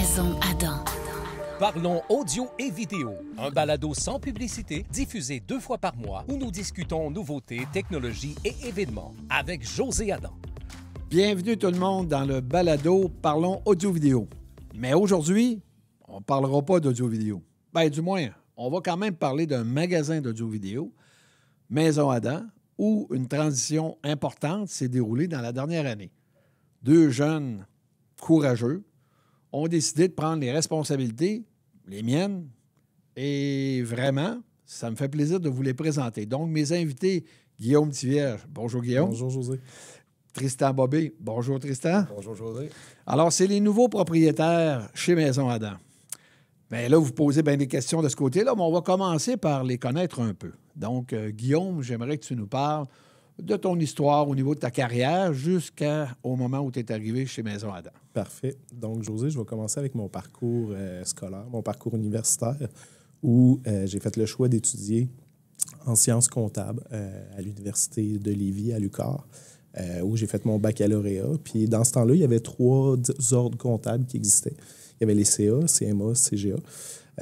Maison Adam. Parlons audio et vidéo, un balado sans publicité diffusé 2 fois par mois où nous discutons nouveautés, technologies et événements avec José Adam. Bienvenue tout le monde dans le balado Parlons audio-vidéo. Mais aujourd'hui, on ne parlera pas d'audio-vidéo. Ben, du moins, on va quand même parler d'un magasin d'audio-vidéo, Maison Adam, où une transition importante s'est déroulée dans la dernière année. 2 jeunes courageux ont décidé de prendre les responsabilités, les miennes, et vraiment, ça me fait plaisir de vous les présenter. Donc, mes invités, Guillaume Tivierge. Bonjour, Guillaume. Bonjour, José. Tristan Bobé. Bonjour, Tristan. Bonjour, José. Alors, c'est les nouveaux propriétaires chez Maison Adam. Bien là, vous posez bien des questions de ce côté-là, mais on va commencer par les connaître un peu. Donc, Guillaume, j'aimerais que tu nous parles de ton histoire au niveau de ta carrière jusqu'au moment où tu es arrivé chez Maison Adam. Parfait. Donc, José, je vais commencer avec mon parcours scolaire, mon parcours universitaire, où j'ai fait le choix d'étudier en sciences comptables à l'Université de Lévis, à l'UQAR, où j'ai fait mon baccalauréat. Puis, dans ce temps-là, il y avait 3 ordres comptables qui existaient. Il y avait les CA, CMA, CGA.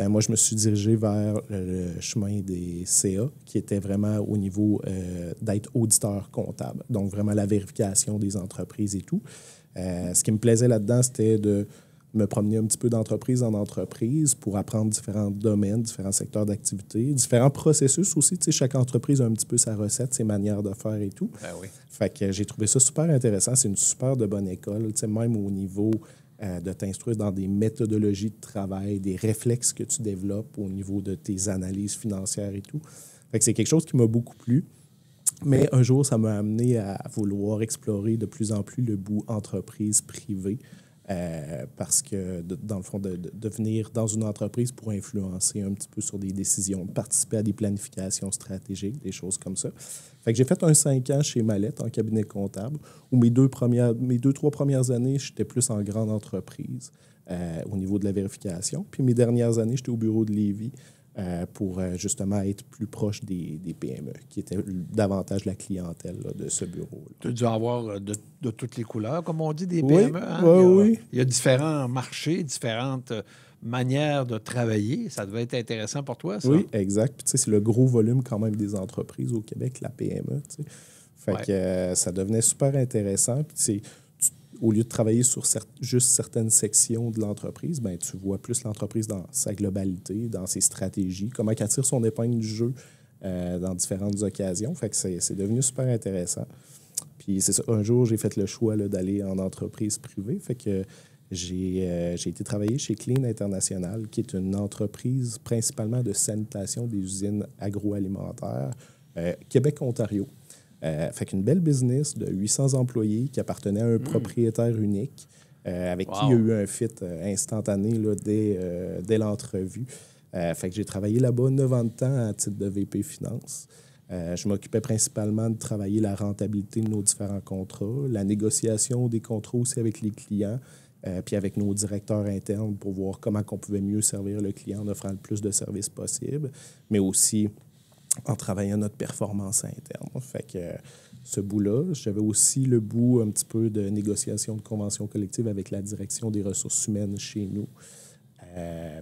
Moi, je me suis dirigé vers le chemin des CA, qui était vraiment au niveau d'être auditeur comptable. Donc, vraiment la vérification des entreprises et tout. Ce qui me plaisait là-dedans, c'était de me promener un petit peu d'entreprise en entreprise pour apprendre différents domaines, différents secteurs d'activité, différents processus aussi. Tu sais, chaque entreprise a un petit peu sa recette, ses manières de faire et tout. Ben oui. Fait que j'ai trouvé ça super intéressant. C'est une super de bonne école, tu sais, même au niveau de t'instruire dans des méthodologies de travail, des réflexes que tu développes au niveau de tes analyses financières et tout. Fait que c'est quelque chose qui m'a beaucoup plu. Mais un jour, ça m'a amené à vouloir explorer de plus en plus le bout entreprise privée. Parce que, dans le fond, de venir dans une entreprise pour influencer un petit peu sur des décisions, de participer à des planifications stratégiques, des choses comme ça. Fait que j'ai fait un 5 ans chez Mallette en cabinet comptable, où mes 2-3 premières années, j'étais plus en grande entreprise au niveau de la vérification. Puis mes dernières années, j'étais au bureau de Lévis pour justement être plus proche des PME, qui étaient davantage la clientèle là, de ce bureau-là. Tu as dû avoir de toutes les couleurs, comme on dit, des Oui, PME. Hein? oui. Il y a différents marchés, différentes manières de travailler. Ça devait être intéressant pour toi, ça? Oui, exact. Puis, tu sais, c'est le gros volume quand même des entreprises au Québec, la PME. Tu sais. Fait que ça devenait super intéressant. Puis, au lieu de travailler sur juste certaines sections de l'entreprise, ben, tu vois plus l'entreprise dans sa globalité, dans ses stratégies, comment elle tire son épingle du jeu dans différentes occasions. Fait que c'est devenu super intéressant. Puis c'est ça, un jour, j'ai fait le choix là, d'aller en entreprise privée. Fait que j'ai été travailler chez Clean International, qui est une entreprise principalement de sanitation des usines agroalimentaires, Québec-Ontario. Fait qu'une belle business de 800 employés qui appartenait à un propriétaire unique, avec qui il y a eu un fit instantané là, dès l'entrevue. Fait que j'ai travaillé là-bas 9 ans de temps à titre de VP Finance. Je m'occupais principalement de travailler la rentabilité de nos différents contrats, la négociation des contrats aussi avec les clients, puis avec nos directeurs internes pour voir comment on pouvait mieux servir le client en offrant le plus de services possible, mais aussi en travaillant notre performance interne. Fait que ce bout-là, j'avais aussi le bout un petit peu de négociation de conventions collectives avec la direction des ressources humaines chez nous.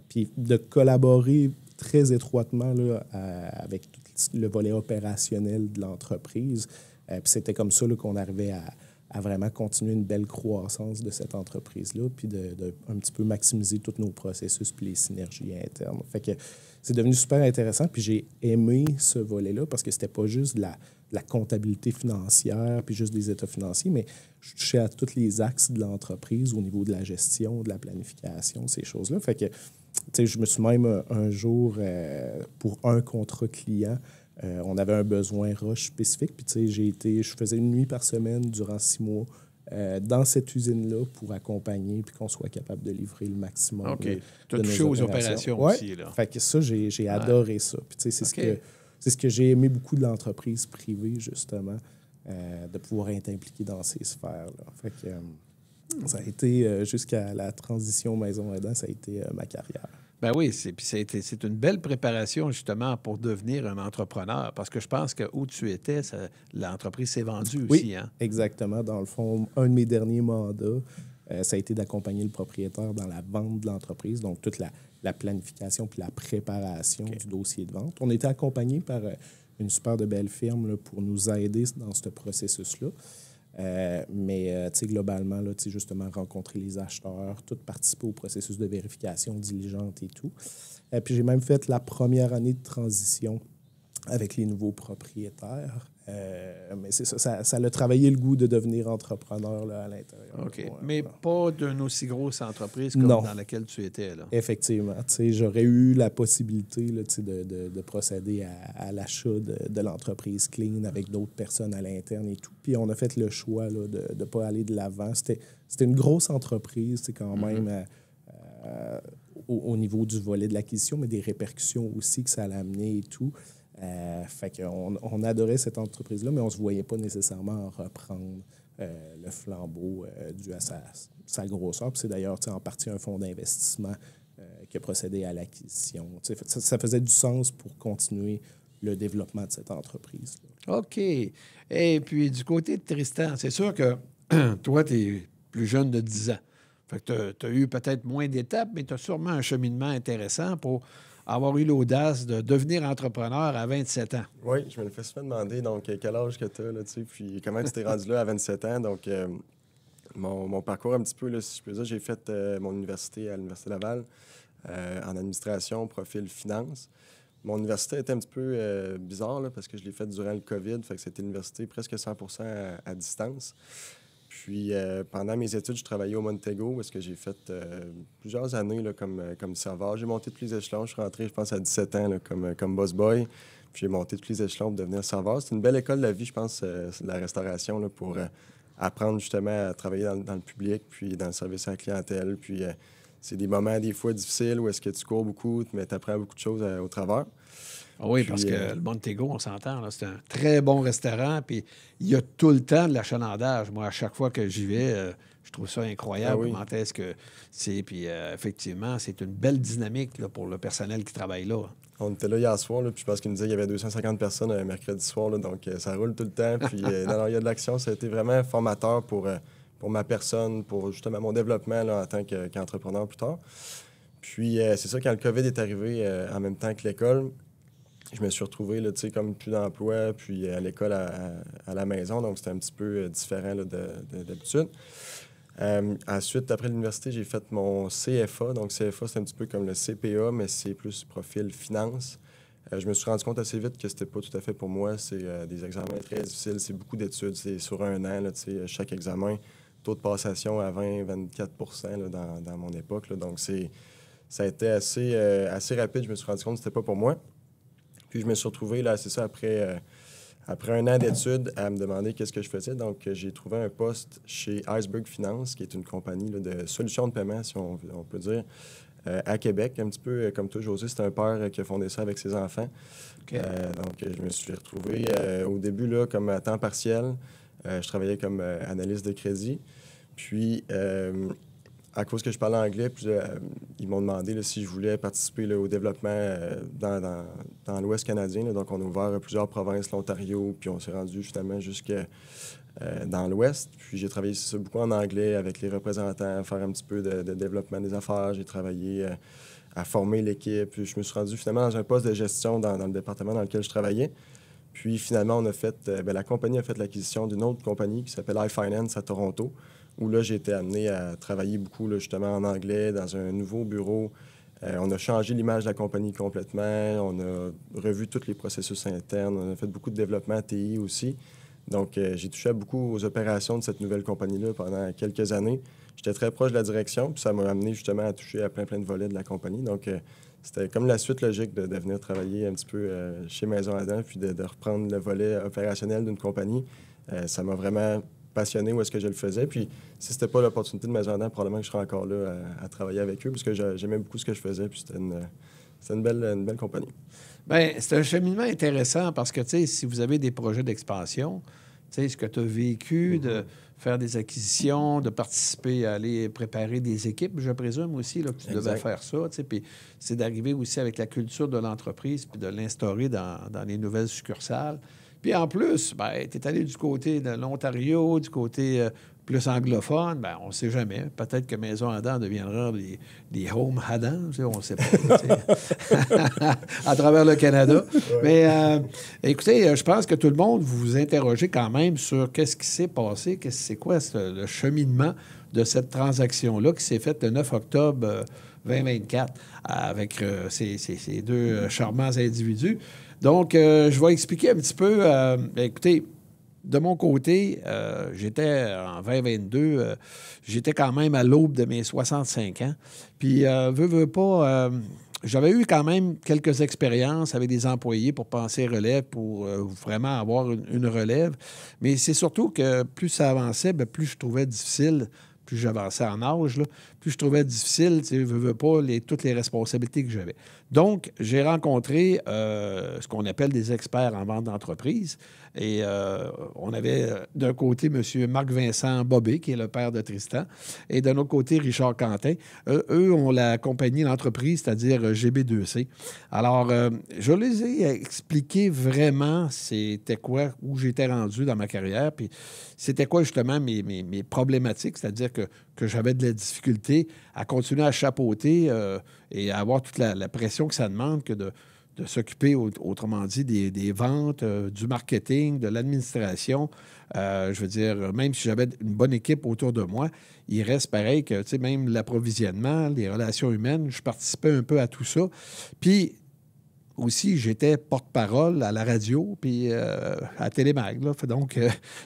Puis de collaborer très étroitement là, avec tout le volet opérationnel de l'entreprise. Puis c'était comme ça là, qu'on arrivait à vraiment continuer une belle croissance de cette entreprise-là, puis de un petit peu maximiser tous nos processus puis les synergies internes. Fait que c'est devenu super intéressant, puis j'ai aimé ce volet-là parce que c'était pas juste de la comptabilité financière puis juste des états financiers, mais je touchais à tous les axes de l'entreprise au niveau de la gestion, de la planification, ces choses-là. Fait que, tu sais, je me suis même un jour, pour un contrat client, on avait un besoin rush spécifique, puis tu sais, je faisais une nuit par semaine durant 6 mois dans cette usine-là pour accompagner puis qu'on soit capable de livrer le maximum. OK. Tu as de touché nos aux opérations ouais. aussi, là. Fait que ça, j'ai adoré ça. Puis tu sais, c'est ce que j'ai aimé beaucoup de l'entreprise privée, justement, de pouvoir être impliqué dans ces sphères-là. Fait que ça a été, jusqu'à la transition Maison Adam, ça a été ma carrière. Ben oui, c'est une belle préparation justement pour devenir un entrepreneur parce que je pense que où tu étais, l'entreprise s'est vendue aussi. Oui, hein? exactement. Dans le fond, un de mes derniers mandats, ça a été d'accompagner le propriétaire dans la vente de l'entreprise, donc toute la planification puis la préparation du dossier de vente. On a été accompagné par une super de belle firme là, pour nous aider dans ce processus-là. Mais globalement, là, justement, rencontrer les acheteurs, tout participer au processus de vérification diligente et tout. Puis j'ai même fait la première année de transition avec les nouveaux propriétaires. Mais c'est ça, ça a travaillé le goût de devenir entrepreneur là, à l'intérieur. OK. Ouais, mais pas d'une aussi grosse entreprise comme non. dans laquelle tu étais. Là. Effectivement. J'aurais eu la possibilité là, de procéder à l'achat de l'entreprise Clean avec d'autres personnes à l'interne et tout. Puis on a fait le choix là, de ne pas aller de l'avant. C'était une grosse entreprise quand même au niveau du volet de l'acquisition, mais des répercussions aussi que ça allait amener et tout. Fait qu'on adorait cette entreprise-là, mais on ne se voyait pas nécessairement reprendre le flambeau dû à sa grosseur. Puis c'est d'ailleurs en partie un fonds d'investissement qui a procédé à l'acquisition. Ça faisait du sens pour continuer le développement de cette entreprise-là. OK. Et puis, du côté de Tristan, c'est sûr que toi, tu es plus jeune de 10 ans. Fait que tu as eu peut-être moins d'étapes, mais tu as sûrement un cheminement intéressant pour avoir eu l'audace de devenir entrepreneur à 27 ans. Oui, je me le fais souvent demander, donc, quel âge que tu as, là, tu sais, puis comment tu t'es rendu là à 27 ans. Donc, mon parcours, un petit peu, là, si je peux dire, j'ai fait mon université à l'Université Laval en administration, profil finance. Mon université était un petit peu bizarre, là, parce que je l'ai faite durant le COVID, fait que c'était l'université presque 100% à distance. Puis, pendant mes études, je travaillais au Montego, parce que j'ai fait plusieurs années là, comme serveur. J'ai monté tous les échelons. Je suis rentré, je pense, à 17 ans là, comme boss boy. Puis, j'ai monté tous les échelons pour devenir serveur. C'est une belle école de la vie, je pense, c'est de la restauration, là, pour apprendre justement à travailler dans le public, puis dans le service à la clientèle. Puis, c'est des moments, des fois, difficiles où est-ce que tu cours beaucoup, mais tu apprends beaucoup de choses au travers. Oui, puis, parce que le Montego, on s'entend, là, c'est un très bon restaurant, puis il y a tout le temps de l'achalandage. Moi, à chaque fois que j'y vais, je trouve ça incroyable. Ah oui. Comment est-ce que c'est. Puis, effectivement, c'est une belle dynamique là, pour le personnel qui travaille là. On était là hier soir, là, puis je pense qu'il nous disait qu'il y avait 250 personnes un mercredi soir, là, donc ça roule tout le temps. Puis, non, il y a de l'action. Ça a été vraiment formateur pour ma personne, pour justement mon développement là, en tant qu'entrepreneur plus tard. Puis, c'est ça, quand le COVID est arrivé en même temps que l'école, je me suis retrouvé là, comme plus d'emploi, puis à l'école à la maison, donc c'était un petit peu différent là, d'habitude. Ensuite, après l'université, j'ai fait mon CFA. Donc, CFA, c'est un petit peu comme le CPA, mais c'est plus profil finance. Je me suis rendu compte assez vite que c'était pas tout à fait pour moi. C'est des examens très difficiles, c'est beaucoup d'études, c'est sur un an, là, chaque examen. Taux de passation à 20-24 là, dans mon époque. Là. Donc, ça a été assez rapide. Je me suis rendu compte que c'était pas pour moi. Puis je me suis retrouvé, là, c'est ça, après un an d'études, à me demander qu'est-ce que je faisais. Donc, j'ai trouvé un poste chez Iceberg Finance, qui est une compagnie là, de solutions de paiement, si on peut dire, à Québec. Un petit peu comme toi, José, c'est un père qui a fondé ça avec ses enfants. Okay. Donc, je me suis retrouvé au début là, comme à temps partiel. Je travaillais comme analyste de crédit. Puis, à cause que je parlais anglais, puis, ils m'ont demandé là, si je voulais participer là, au développement dans l'Ouest canadien. Là. Donc, on a ouvert plusieurs provinces, l'Ontario, puis on s'est rendu justement jusque dans l'Ouest. Puis, j'ai travaillé ça beaucoup en anglais avec les représentants, faire un petit peu de développement des affaires. J'ai travaillé à former l'équipe. Puis, je me suis rendu finalement dans un poste de gestion dans le département dans lequel je travaillais. Puis, finalement, on a fait, la compagnie a fait l'acquisition d'une autre compagnie qui s'appelle iFinance à Toronto, où là, j'ai été amené à travailler beaucoup, là, justement, en anglais, dans un nouveau bureau. On a changé l'image de la compagnie complètement. On a revu tous les processus internes. On a fait beaucoup de développement TI aussi. Donc, j'ai touché beaucoup aux opérations de cette nouvelle compagnie-là pendant quelques années. J'étais très proche de la direction, puis ça m'a amené justement à toucher à plein de volets de la compagnie. Donc, c'était comme la suite logique de venir travailler un petit peu chez Maison Adam, puis de reprendre le volet opérationnel d'une compagnie. Ça m'a vraiment passionné où est-ce que je le faisais. Puis si c'était pas l'opportunité de Maison Adam, probablement que je serais encore là à travailler avec eux, parce que j'aimais beaucoup ce que je faisais, puis c'était une belle compagnie. Bien, c'est un cheminement intéressant parce que, tu sais, si vous avez des projets d'expansion, tu sais, ce que tu as vécu de faire des acquisitions, de participer à aller préparer des équipes, je présume aussi là, que tu devais faire ça, tu sais, puis c'est d'arriver aussi avec la culture de l'entreprise puis de l'instaurer dans les nouvelles succursales. Puis en plus, ben, tu es allé du côté de l'Ontario, du côté plus anglophone, ben, on ne sait jamais. Peut-être que Maison Adam deviendra des Home Adam, on ne sait pas, à travers le Canada. Ouais. Mais écoutez, je pense que tout le monde, vous vous interrogez quand même sur qu'est-ce qui s'est passé, c'est quoi le cheminement de cette transaction-là qui s'est faite le 9 octobre 2024 avec ces deux charmants individus. Donc, je vais expliquer un petit peu. Écoutez, de mon côté, j'étais en 2022, j'étais quand même à l'aube de mes 65 ans. Puis, veux pas, j'avais eu quand même quelques expériences avec des employés pour penser relève, pour vraiment avoir une relève. Mais c'est surtout que plus ça avançait, bien, plus je trouvais difficile. Plus j'avançais en âge, là, plus je trouvais difficile, veux pas, toutes les responsabilités que j'avais. Donc, j'ai rencontré ce qu'on appelle des experts en vente d'entreprise. Et on avait d'un côté M. Marc-Vincent Bobé, qui est le père de Tristan, et d'un autre côté, Richard Quentin. Eux ont la compagnie, l'entreprise, c'est-à-dire GB2C. Alors, je les ai expliqué vraiment c'était quoi, où j'étais rendu dans ma carrière, puis c'était quoi justement mes problématiques, c'est-à-dire que j'avais de la difficulté à continuer à chapeauter et à avoir toute la pression que ça demande que de s'occuper, autrement dit, des ventes, du marketing, de l'administration. Je veux dire, même si j'avais une bonne équipe autour de moi, il reste pareil que, tu sais, même l'approvisionnement, les relations humaines, je participais un peu à tout ça. Puis, aussi, j'étais porte-parole à la radio puis à Télémag. Là. Donc,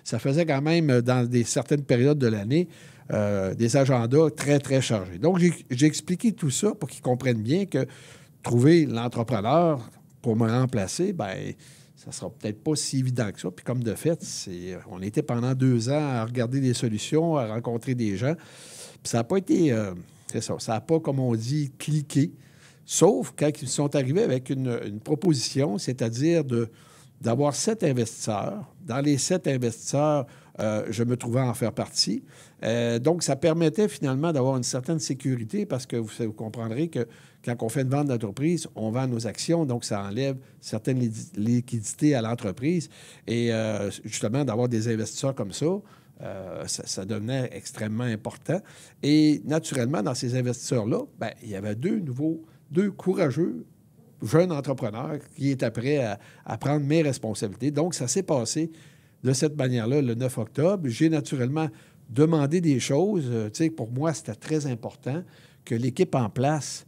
ça faisait quand même, dans certaines périodes de l'année, des agendas très, très chargés. Donc, j'ai expliqué tout ça pour qu'ils comprennent bien que trouver l'entrepreneur pour me remplacer, bien, ça ne sera peut-être pas si évident que ça. Puis comme de fait, on était pendant 2 ans à regarder des solutions, à rencontrer des gens. Puis ça n'a pas été... c'est ça. Ça n'a pas, comme on dit, cliqué. Sauf quand ils sont arrivés avec une proposition, c'est-à-dire d'avoir 7 investisseurs. Dans les 7 investisseurs, je me trouvais à en faire partie. Donc, ça permettait finalement d'avoir une certaine sécurité parce que vous comprendrez que quand on fait une vente d'entreprise, on vend nos actions, donc ça enlève certaines liquidités à l'entreprise. Et justement, d'avoir des investisseurs comme ça, ça devenait extrêmement important. Et naturellement, dans ces investisseurs-là, bien, il y avait deux courageux jeunes entrepreneurs qui étaient prêts à prendre mes responsabilités. Donc, ça s'est passé de cette manière-là le 9 octobre. J'ai naturellement demandé des choses. Tu sais, pour moi, c'était très important que l'équipe en place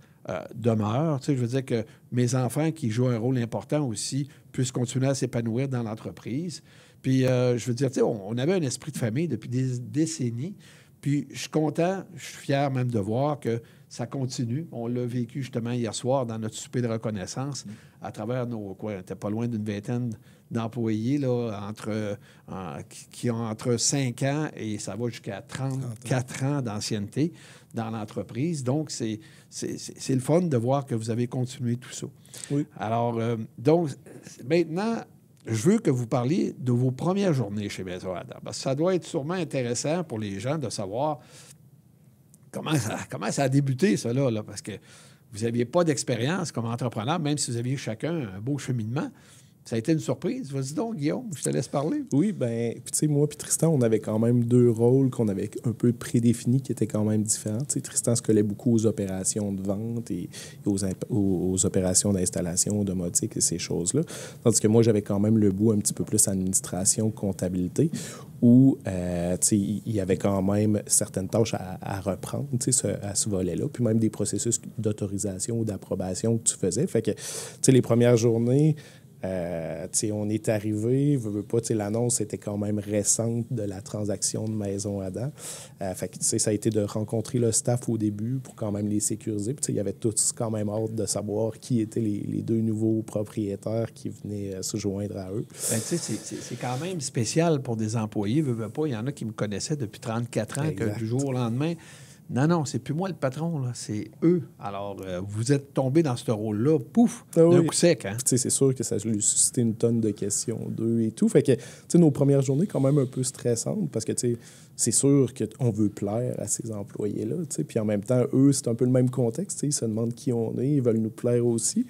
demeure. Tu sais, je veux dire que mes enfants qui jouent un rôle important aussi puissent continuer à s'épanouir dans l'entreprise. Puis, je veux dire, tu sais, on avait un esprit de famille depuis des décennies. Puis, je suis content, je suis fier même de voir que ça continue. On l'a vécu justement hier soir dans notre souper de reconnaissance à travers on était pas loin d'une vingtaine d'employés là, qui ont entre 5 ans et ça va jusqu'à 34 ans d'ancienneté dans l'entreprise. Donc, c'est le fun de voir que vous avez continué tout ça. Oui. Alors, donc, maintenant, je veux que vous parliez de vos premières journées chez Maison Adam. Parce que ça doit être sûrement intéressant pour les gens de savoir comment ça a débuté, ça, là, parce que vous n'aviez pas d'expérience comme entrepreneur, même si vous aviez chacun un beau cheminement. Ça a été une surprise. Vas-y donc, Guillaume, je te laisse parler. Oui, bien, puis tu sais, moi puis Tristan, on avait quand même 2 rôles qu'on avait un peu prédéfinis qui étaient quand même différents. Tu sais, Tristan se collait beaucoup aux opérations de vente et aux opérations d'installation, domotique et ces choses-là. Tandis que moi, j'avais quand même le bout un petit peu plus administration, comptabilité, où tu sais, il y avait quand même certaines tâches à reprendre tu sais, à ce volet-là, puis même des processus d'autorisation ou d'approbation que tu faisais. Fait que, tu sais, les premières journées, on est arrivé, l'annonce était quand même récente de la transaction de Maison Adam. Fait que, ça a été de rencontrer le staff au début pour quand même les sécuriser. Puis, il y avait tous quand même hâte de savoir qui étaient les 2 nouveaux propriétaires qui venaient se joindre à eux. Bien, c'est quand même spécial pour des employés. Il y en a qui me connaissaient depuis 34 ans, exact. Que du jour au lendemain... Non, c'est plus moi le patron, là, c'est eux. Alors, vous êtes tombé dans ce rôle-là, pouf, d'un coup sec. Hein? C'est sûr que ça lui suscitait une tonne de questions d'eux et tout. Fait que, nos premières journées, quand même un peu stressantes, parce que, c'est sûr qu'on veut plaire à ces employés-là, puis en même temps, eux, c'est un peu le même contexte, ils se demandent qui on est, ils veulent nous plaire aussi.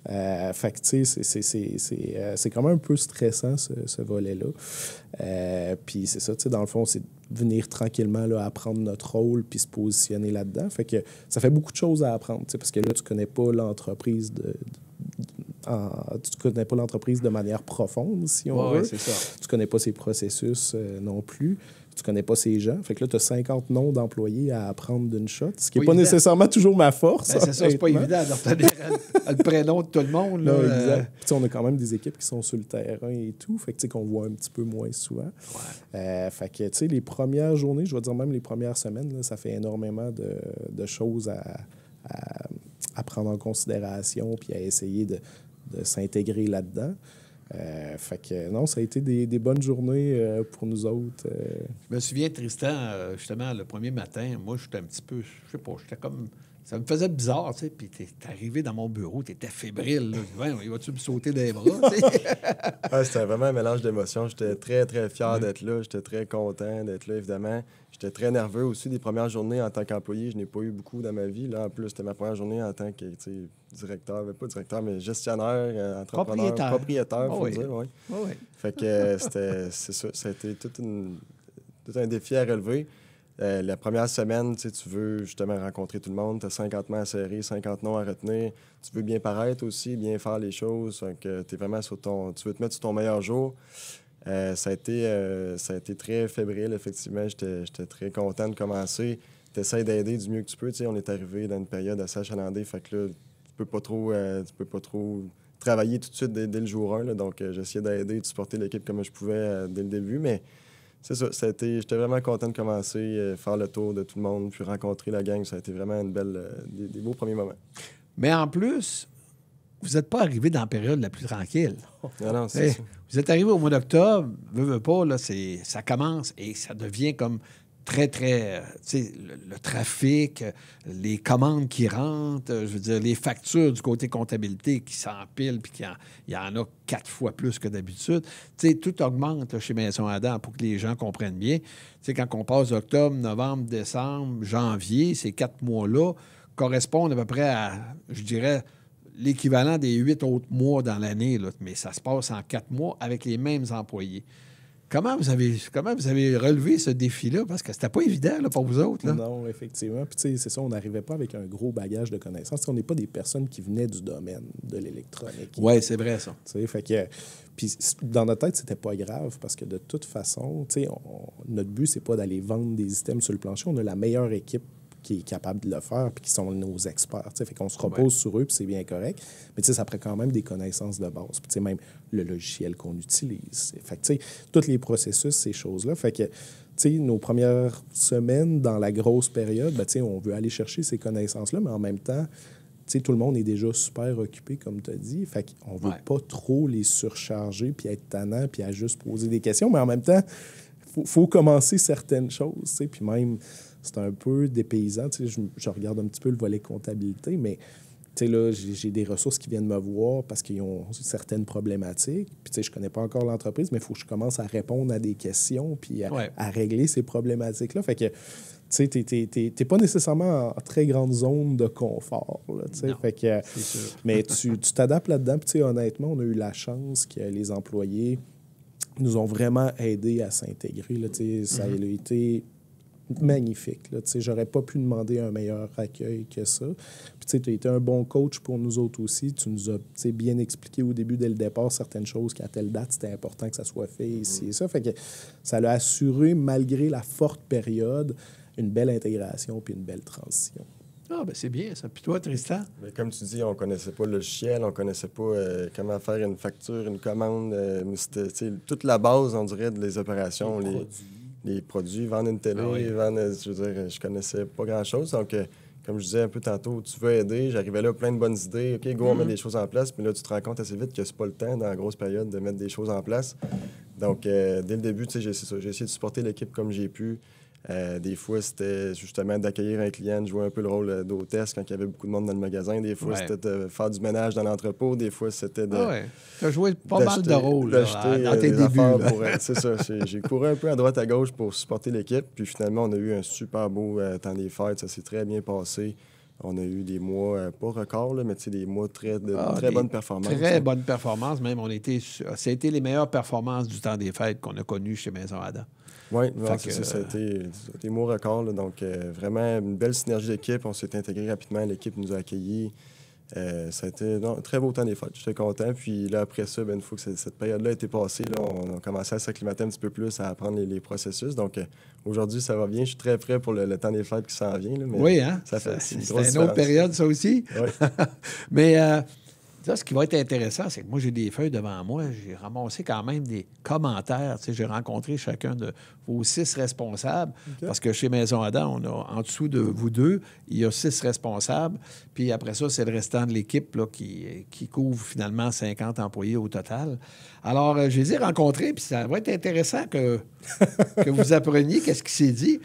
Fait que, tu sais, c'est quand même un peu stressant, ce volet-là. Puis c'est ça, tu sais, dans le fond, c'est venir tranquillement là, apprendre notre rôle puis se positionner là-dedans. Fait que ça fait beaucoup de choses à apprendre, tu sais, parce que là, tu connais pas l'entreprise tu connais pas l'entreprise de manière profonde, si on veut. C'est ça. Tu connais pas ses processus non plus. Tu connais pas ces gens. Fait que là, tu as 50 noms d'employés à apprendre d'une shot, ce qui n'est pas nécessairement toujours ma force. Ben, c'est ça, c'est pas évident de retenir le prénom de tout le monde. Là, non, exact. Puis, on a quand même des équipes qui sont sur le terrain et tout. Fait que, qu'on voit un petit peu moins souvent. Fait que, tu sais, les premières journées, je vais dire même les premières semaines, là, ça fait énormément de choses à prendre en considération puis à essayer de s'intégrer là-dedans. Fait que non, ça a été des bonnes journées pour nous autres. Je me souviens, Tristan, justement, le premier matin, moi, j'étais un petit peu, je sais pas, j'étais comme... Ça me faisait bizarre, tu sais, puis t'es arrivé dans mon bureau, t'étais fébrile, là. Ouais, il va-tu me sauter des bras, tu sais? C'était vraiment un mélange d'émotions. J'étais très, très fier d'être là. J'étais très content d'être là, évidemment. J'étais très nerveux aussi des premières journées en tant qu'employé. Je n'ai pas eu beaucoup dans ma vie. Là, en plus, c'était ma première journée en tant que directeur, pas directeur, mais gestionnaire, entrepreneur, propriétaire, il faut dire. Oui. Fait que c'est ça. Ça a été tout un défi à relever. La première semaine, tu veux justement rencontrer tout le monde. Tu as 50 mains à serrer, 50 noms à retenir. Tu veux bien paraître aussi, bien faire les choses. Donc, tu es vraiment tu veux te mettre sur ton meilleur jour. Ça a été très fébrile, effectivement. J'étais très content de commencer. Tu essaies d'aider du mieux que tu peux. On est arrivé dans une période assez achalandée. Fait que là, tu peux pas trop travailler tout de suite dès le jour 1. Là. Donc, j'essayais d'aider, de supporter l'équipe comme je pouvais dès le début. Mais c'est ça, j'étais vraiment content de commencer, faire le tour de tout le monde, puis rencontrer la gang. Ça a été vraiment des beaux premiers moments. Mais en plus, vous n'êtes pas arrivé dans la période la plus tranquille. Non, c'est ça. Vous êtes arrivé au mois d'octobre, veux pas, là, ça commence et ça devient comme très, très... Tu sais, le trafic, les commandes qui rentrent, je veux dire, les factures du côté comptabilité qui s'empilent puis il y en a 4 fois plus que d'habitude. Tu sais, tout augmente là, chez Maison Adam pour que les gens comprennent bien. Tu sais, quand on passe octobre, novembre, décembre, janvier, ces 4 mois-là correspondent à peu près à, je dirais, l'équivalent des 8 autres mois dans l'année, là, mais ça se passe en 4 mois avec les mêmes employés. Comment vous avez relevé ce défi-là? Parce que c'était pas évident là, pour vous autres. Là. Non, effectivement. Puis, tu sais, c'est ça, on n'arrivait pas avec un gros bagage de connaissances. T'sais, on n'est pas des personnes qui venaient du domaine de l'électronique. Oui, c'est vrai, ça. Tu sais, fait que... Puis, dans notre tête, c'était pas grave parce que de toute façon, tu sais, notre but, c'est pas d'aller vendre des items sur le plancher. On a la meilleure équipe qui est capable de le faire puis qui sont nos experts. T'sais. Fait qu'on se repose sur eux puis c'est bien correct. Mais ça prend quand même des connaissances de base. Puis même le logiciel qu'on utilise. Fait que tous les processus, ces choses-là. Fait que nos premières semaines dans la grosse période, on veut aller chercher ces connaissances-là, mais en même temps, tout le monde est déjà super occupé, comme tu as dit. Fait qu'on veut pas trop les surcharger puis être tannant puis à juste poser des questions. Mais en même temps, faut commencer certaines choses. Puis même... C'est un peu dépaysant. Je regarde un petit peu le volet comptabilité, mais là, j'ai des ressources qui viennent me voir parce qu'ils ont certaines problématiques. Puis je ne connais pas encore l'entreprise, mais il faut que je commence à répondre à des questions puis à régler ces problématiques-là. Fait que tu n'es pas nécessairement en très grande zone de confort. Là, fait que, mais tu t'adaptes là-dedans. Puis honnêtement, on a eu la chance que les employés nous ont vraiment aidés à s'intégrer. Là, ça a été... magnifique. J'aurais pas pu demander un meilleur accueil que ça. Puis tu as été un bon coach pour nous autres aussi. Tu nous as bien expliqué au début, dès le départ, certaines choses qu'à telle date, c'était important que ça soit fait ici et ça. Fait que ça l'a assuré, malgré la forte période, une belle intégration puis une belle transition. Ah, ben c'est bien ça. Puis toi, Tristan? Mais comme tu dis, on connaissait pas le logiciel, on connaissait pas comment faire une facture, une commande. C'était toute la base, on dirait, des opérations. Les produits, vendre une télé, je veux dire, je connaissais pas grand-chose. Donc, comme je disais un peu tantôt, tu veux aider, j'arrivais là, plein de bonnes idées. OK, go, on met des choses en place. Puis là, tu te rends compte assez vite que c'est pas le temps, dans la grosse période, de mettre des choses en place. Donc, dès le début, j'ai essayé de supporter l'équipe comme j'ai pu. Des fois, c'était justement d'accueillir un client, de jouer un peu le rôle d'hôtesse quand il y avait beaucoup de monde dans le magasin. Des fois, c'était de faire du ménage dans l'entrepôt. Des fois, c'était de... Tu as joué pas mal de rôles dans tes débuts. C'est ça. J'ai couru un peu à droite, à gauche pour supporter l'équipe. Puis finalement, on a eu un super beau temps des fêtes. Ça s'est très bien passé. On a eu des mois, pas records, là, mais des mois de très bonnes performances. Très bonnes performances, même. Ça a été les meilleures performances du temps des fêtes qu'on a connues chez Maison Adam. Oui, ça a été des mois records. Là, donc, vraiment une belle synergie d'équipe. On s'est intégré rapidement. L'équipe nous a accueillis. Ça a été un très beau temps des fêtes. J'étais content. Puis là, après ça, une fois que cette période-là a été passée, là, on a commencé à s'acclimater un petit peu plus, à apprendre les processus. Donc, aujourd'hui, ça va bien. Je suis très prêt pour le temps des fêtes qui s'en vient. Là, mais oui, hein? C'est une autre période, ça aussi. Oui. Mais là, ce qui va être intéressant, c'est que moi, j'ai des feuilles devant moi. J'ai ramassé quand même des commentaires. Tu sais, j'ai rencontré chacun de vos 6 responsables. Okay. Parce que chez Maison Adam, on a en dessous de vous 2, il y a 6 responsables. Puis après ça, c'est le restant de l'équipe là, qui couvre finalement 50 employés au total. Alors, je les ai rencontrés, puis ça va être intéressant que vous appreniez qu'est-ce qui s'est dit.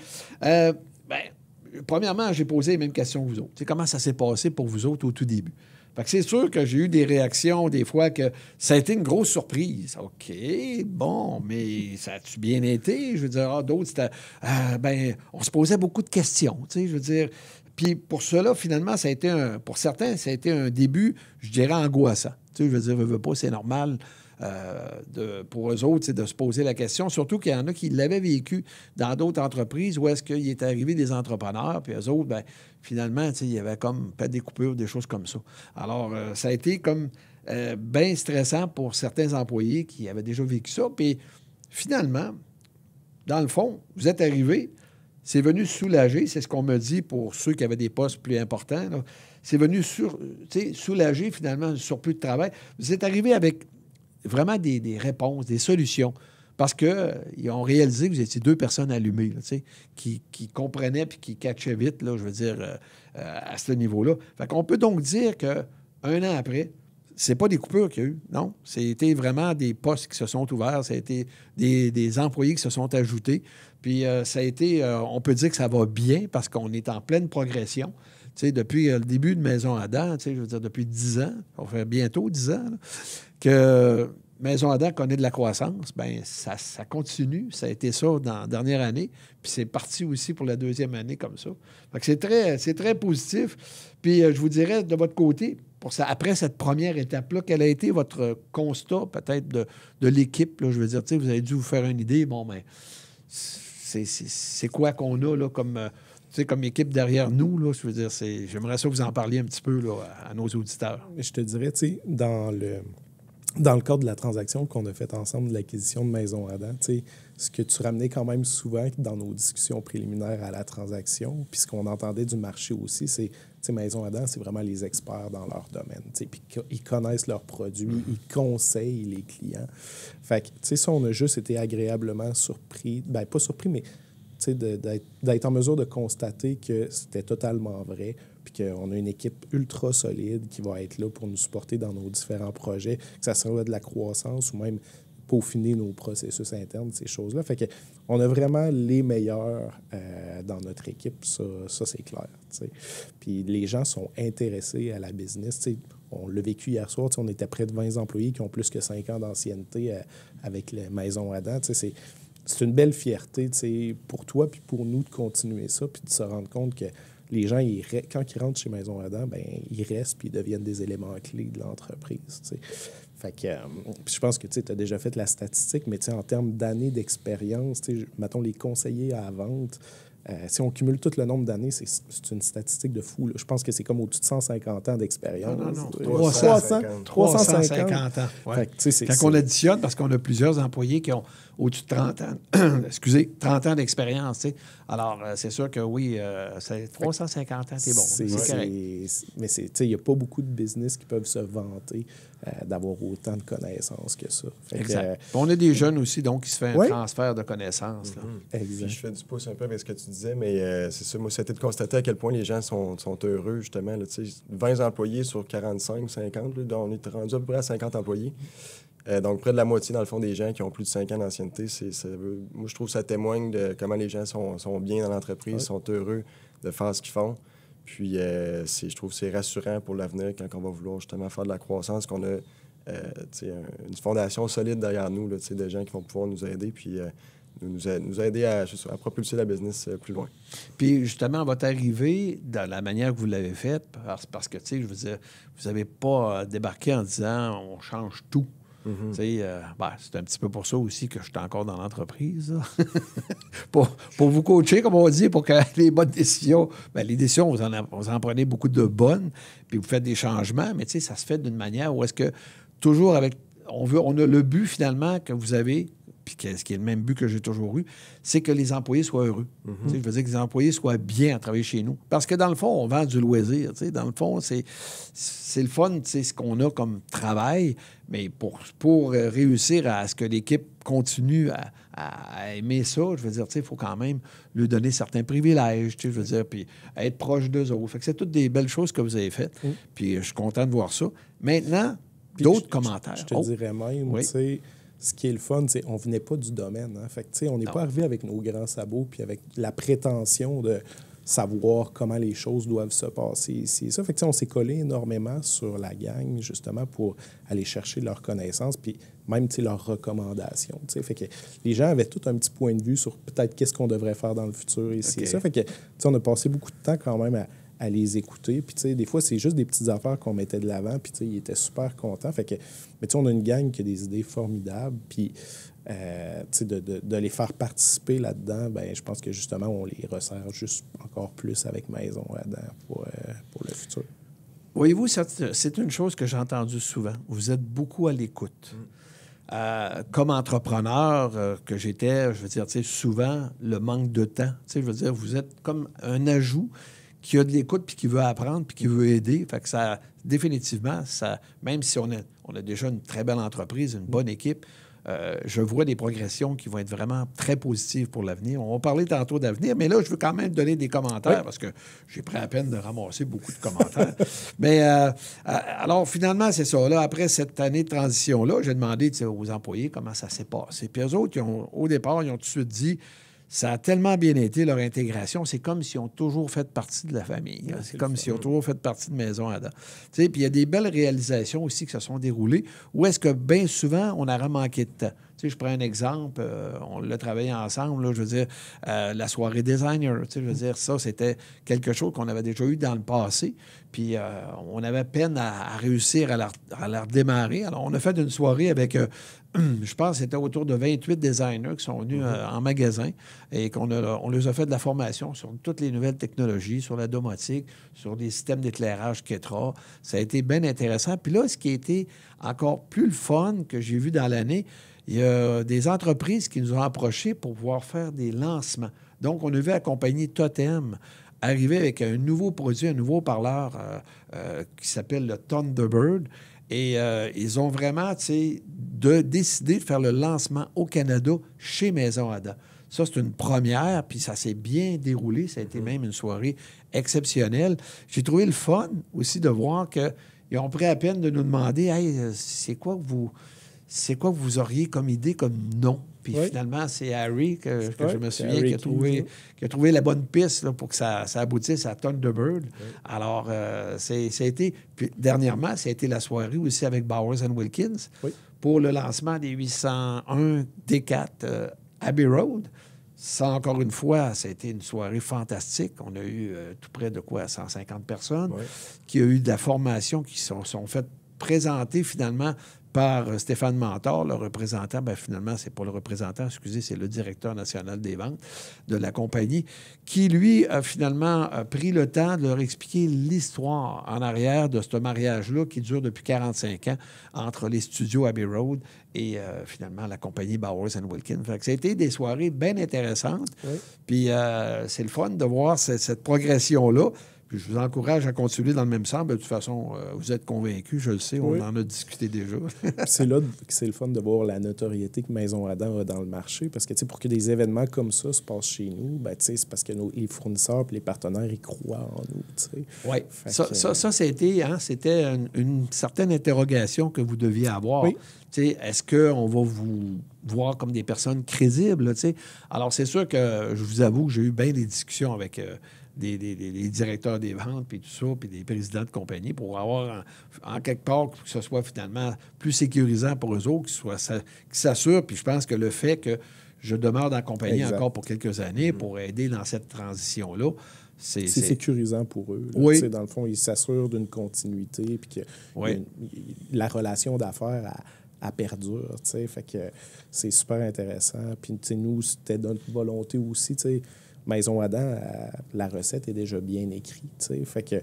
Premièrement, j'ai posé les mêmes questions que vous autres. Tu sais, comment ça s'est passé pour vous autres au tout début? Fait que c'est sûr que j'ai eu des réactions des fois que ça a été une grosse surprise. OK, bon, mais ça a-tu bien été? Je veux dire, d'autres, c'était... on se posait beaucoup de questions, tu sais, je veux dire. Puis pour cela, finalement, ça a été pour certains, ça a été un début, je dirais, angoissant. Tu sais, je veux dire, pas, c'est normal. Pour eux autres, c'est de se poser la question, surtout qu'il y en a qui l'avaient vécu dans d'autres entreprises où est-ce qu'il est arrivé des entrepreneurs, puis eux autres, finalement, il y avait comme pas des coupures, des choses comme ça. Alors, ça a été comme bien stressant pour certains employés qui avaient déjà vécu ça, puis finalement, dans le fond, vous êtes arrivés, c'est venu soulager, c'est ce qu'on me dit pour ceux qui avaient des postes plus importants, là. C'est venu soulager finalement le surplus de travail. Vous êtes arrivés avec vraiment des réponses, des solutions. Parce qu'ils ont réalisé que vous étiez 2 personnes allumées, là, qui comprenaient puis qui catchaient vite, là, je veux dire, à ce niveau-là. Fait qu'on peut donc dire qu'un an après, c'est pas des coupures qu'il y a eu, non. C'était vraiment des postes qui se sont ouverts, ça a été des employés qui se sont ajoutés. Puis ça a été, on peut dire que ça va bien parce qu'on est en pleine progression. Tu sais, depuis le début de Maison Adam, je veux dire, depuis 10 ans, on fait bientôt 10 ans, là, que Maison Adam connaît de la croissance, bien, ça continue. Ça a été ça dans la dernière année. Puis c'est parti aussi pour la 2e année comme ça. Fait que c'est très positif. Puis je vous dirais, de votre côté, après cette première étape-là, quel a été votre constat peut-être de l'équipe? Là, je veux dire, vous avez dû vous faire une idée. Bon, bien, c'est quoi qu'on a là, comme équipe derrière nous, là, je veux dire, j'aimerais ça que vous en parliez un petit peu là, à nos auditeurs. Je te dirais, dans le cadre de la transaction qu'on a faite ensemble de l'acquisition de Maison Adam, ce que tu ramenais quand même souvent dans nos discussions préliminaires à la transaction, puis ce qu'on entendait du marché aussi, c'est Maison Adam, c'est vraiment les experts dans leur domaine. Puis ils connaissent leurs produits, ils conseillent les clients. Fait que, ça, on a juste été agréablement surpris, pas surpris, mais d'être en mesure de constater que c'était totalement vrai, puis qu'on a une équipe ultra solide qui va être là pour nous supporter dans nos différents projets, que ça soit de la croissance ou même peaufiner nos processus internes, ces choses-là. Fait qu'on a vraiment les meilleurs dans notre équipe, ça c'est clair. T'sais. Puis les gens sont intéressés à la business. T'sais. On l'a vécu hier soir, on était près de 20 employés qui ont plus que 5 ans d'ancienneté avec la Maison Adam. C'est une belle fierté pour toi puis pour nous de continuer ça puis de se rendre compte que les gens, quand ils rentrent chez Maison Adam, ils restent puis ils deviennent des éléments clés de l'entreprise. T'sais. Fait que je pense que tu as déjà fait la statistique, mais en termes d'années d'expérience, mettons les conseillers à la vente, si on cumule tout le nombre d'années, c'est une statistique de fou. Là. Je pense que c'est comme au-dessus de 150 ans d'expérience. Non. 350 ans. Ouais. Quand on additionne, parce qu'on a plusieurs employés qui ont au-dessus de 30 ans, 30 ans d'expérience. Alors, c'est sûr que oui, c'est 350 ans, c'est bon. C'est correct. Mais il n'y a pas beaucoup de business qui peuvent se vanter d'avoir autant de connaissances que ça. Exact. On a des jeunes aussi, donc, qui se font un transfert de connaissances. Là. Exact. Puis je fais du pouce un peu avec ce que tu disais, mais c'est ça. Moi, c'était de constater à quel point les gens sont heureux, justement. Là, 20 employés sur 45, 50. Là, on est rendu à peu près à 50 employés. Donc, près de la moitié, dans le fond, des gens qui ont plus de 5 ans d'ancienneté. Moi, je trouve que ça témoigne de comment les gens sont bien dans l'entreprise, sont heureux de faire ce qu'ils font. Puis, je trouve que c'est rassurant pour l'avenir quand on va vouloir justement faire de la croissance, qu'on a une fondation solide derrière nous, là, de gens qui vont pouvoir nous aider. Puis, nous a aidé à propulser la business plus loin. Puis, justement, votre arrivée, dans la manière que vous l'avez faite, parce que, tu sais, je veux dire, vous n'avez pas débarqué en disant « on change tout ». Tu sais, c'est un petit peu pour ça aussi que je suis encore dans l'entreprise. pour vous coacher, comme on dit, pour que les bonnes décisions... Bien, les décisions, vous en prenez beaucoup de bonnes, puis vous faites des changements, mais tu sais, ça se fait d'une manière où est-ce que, toujours avec... On a le but, finalement, que vous avez, puis ce qui est le même but que j'ai toujours eu, c'est que les employés soient heureux. Tu sais, je veux dire que les employés soient bien à travailler chez nous. Parce que, dans le fond, on vend du loisir. Tu sais, dans le fond, c'est le fun, tu sais, ce qu'on a comme travail, mais pour réussir à ce que l'équipe continue à aimer ça, je veux dire, tu sais, il faut quand même lui donner certains privilèges, tu sais, je veux dire, puis être proche d'eux autres. Fait que c'est toutes des belles choses que vous avez faites, puis je suis content de voir ça. Maintenant, d'autres commentaires. Je te dirais même, tu sais, ce qui est le fun, c'est qu'on ne venait pas du domaine. Hein? Fait que, tu sais, on n'est pas arrivé avec nos grands sabots puis avec la prétention de savoir comment les choses doivent se passer ici. Ça fait que, tu sais, on s'est collé énormément sur la gang, justement, pour aller chercher leurs connaissances puis même, tu sais, leurs recommandations. Tu sais, fait que les gens avaient tout un petit point de vue sur peut-être qu'est-ce qu'on devrait faire dans le futur ici. Ça fait que, tu sais, on a passé beaucoup de temps quand même à les écouter. Puis, tu sais, des fois, c'est juste des petites affaires qu'on mettait de l'avant. Puis, tu sais, ils étaient super contents. Fait que, mais tu sais, on a une gang qui a des idées formidables. Puis, tu sais, de les faire participer là-dedans, bien, je pense que, justement, on les resserre juste encore plus avec Maison Adam pour le futur. Voyez-vous, c'est une chose que j'ai entendue souvent. Vous êtes beaucoup à l'écoute. Comme entrepreneur que j'étais, je veux dire, tu sais, souvent, le manque de temps. Tu sais, je veux dire, vous êtes comme un ajout qui a de l'écoute puis qui veut apprendre puis qui veut aider. Fait que ça, définitivement, ça, même si on a déjà une très belle entreprise, une bonne équipe, je vois des progressions qui vont être vraiment très positives pour l'avenir. On va parler tantôt d'avenir, mais là, je veux quand même donner des commentaires parce que j'ai pris la peine de ramasser beaucoup de commentaires. Mais alors, finalement, c'est ça. Là, après cette année de transition-là, j'ai demandé aux employés comment ça s'est passé. Puis eux autres, au départ, ils ont tout de suite dit... Ça a tellement bien été, leur intégration. C'est comme s'ils ont toujours fait partie de la famille. Ouais, c'est comme s'ils ont toujours fait partie de Maison Adam. Puis il y a des belles réalisations aussi qui se sont déroulées. Où est-ce que bien souvent, on aurait manqué de temps? Je prends un exemple. On l'a travaillé ensemble. Là, je veux dire, la soirée designer. Je veux dire, ça, c'était quelque chose qu'on avait déjà eu dans le passé. Puis on avait peine à réussir à la redémarrer. Alors, on a fait une soirée avec... je pense que c'était autour de 28 designers qui sont venus en magasin et on les a fait de la formation sur toutes les nouvelles technologies, sur la domotique, sur des systèmes d'éclairage Ketra. Ça a été bien intéressant. Puis là, ce qui a été encore plus le fun que j'ai vu dans l'année, il y a des entreprises qui nous ont approchés pour pouvoir faire des lancements. Donc, on a vu la compagnie Totem arriver avec un nouveau produit, un nouveau parleur qui s'appelle le Thunderbird. Et ils ont vraiment, tu sais, décidé de faire le lancement au Canada chez Maison Ada. Ça, c'est une première, puis ça s'est bien déroulé. Ça a été même une soirée exceptionnelle. J'ai trouvé le fun aussi de voir qu'ils ont pris la peine de nous demander « Hey, c'est quoi que vous auriez comme idée, comme nom? » Puis finalement, c'est Harry, que je me souviens, qui a trouvé la bonne piste là, pour que ça aboutisse à Thunderbird. Alors, ça a été... Puis dernièrement, ça a été la soirée aussi avec Bowers & Wilkins pour le lancement des 801 D4 Abbey Road. Ça, encore une fois, ça a été une soirée fantastique. On a eu tout près de 150 personnes qui ont eu de la formation, qui sont faites présenter finalement par Stéphane Mentor, le représentant, bien finalement, c'est pas le représentant, excusez, c'est le directeur national des ventes de la compagnie, qui, lui, a finalement pris le temps de leur expliquer l'histoire en arrière de ce mariage-là qui dure depuis 45 ans entre les studios Abbey Road et finalement la compagnie Bowers & Wilkins. Fait que ça a été des soirées bien intéressantes. Puis c'est le fun de voir cette progression-là. Puis je vous encourage à continuer dans le même sens. De toute façon, vous êtes convaincus, je le sais, on en a discuté déjà. C'est là que c'est le fun de voir la notoriété que Maison Adam a dans le marché. Parce que, tu sais, pour que des événements comme ça se passent chez nous, ben, tu sais, c'est parce que les fournisseurs et les partenaires, ils croient en nous, tu sais. Oui. Ça c'était une certaine interrogation que vous deviez avoir. Oui. Tu sais, est-ce qu'on va vous voir comme des personnes crédibles, tu sais? Alors, c'est sûr que je vous avoue que j'ai eu bien des discussions avec... des directeurs des ventes, puis tout ça, puis des présidents de compagnie, pour avoir, en quelque part, que ce soit finalement plus sécurisant pour eux autres, qu'ils s'assurent. Puis je pense que le fait que je demeure dans la compagnie Exact. encore pour quelques années pour aider dans cette transition-là. C'est sécurisant pour eux. Là. Oui. Tu sais, dans le fond, ils s'assurent d'une continuité puis que Oui. la relation d'affaires elle perdure. Tu sais. Fait que c'est super intéressant. Puis tu sais, nous, c'était notre volonté aussi. Tu sais, Maison Adam, la recette est déjà bien écrite. Tu sais. Fait que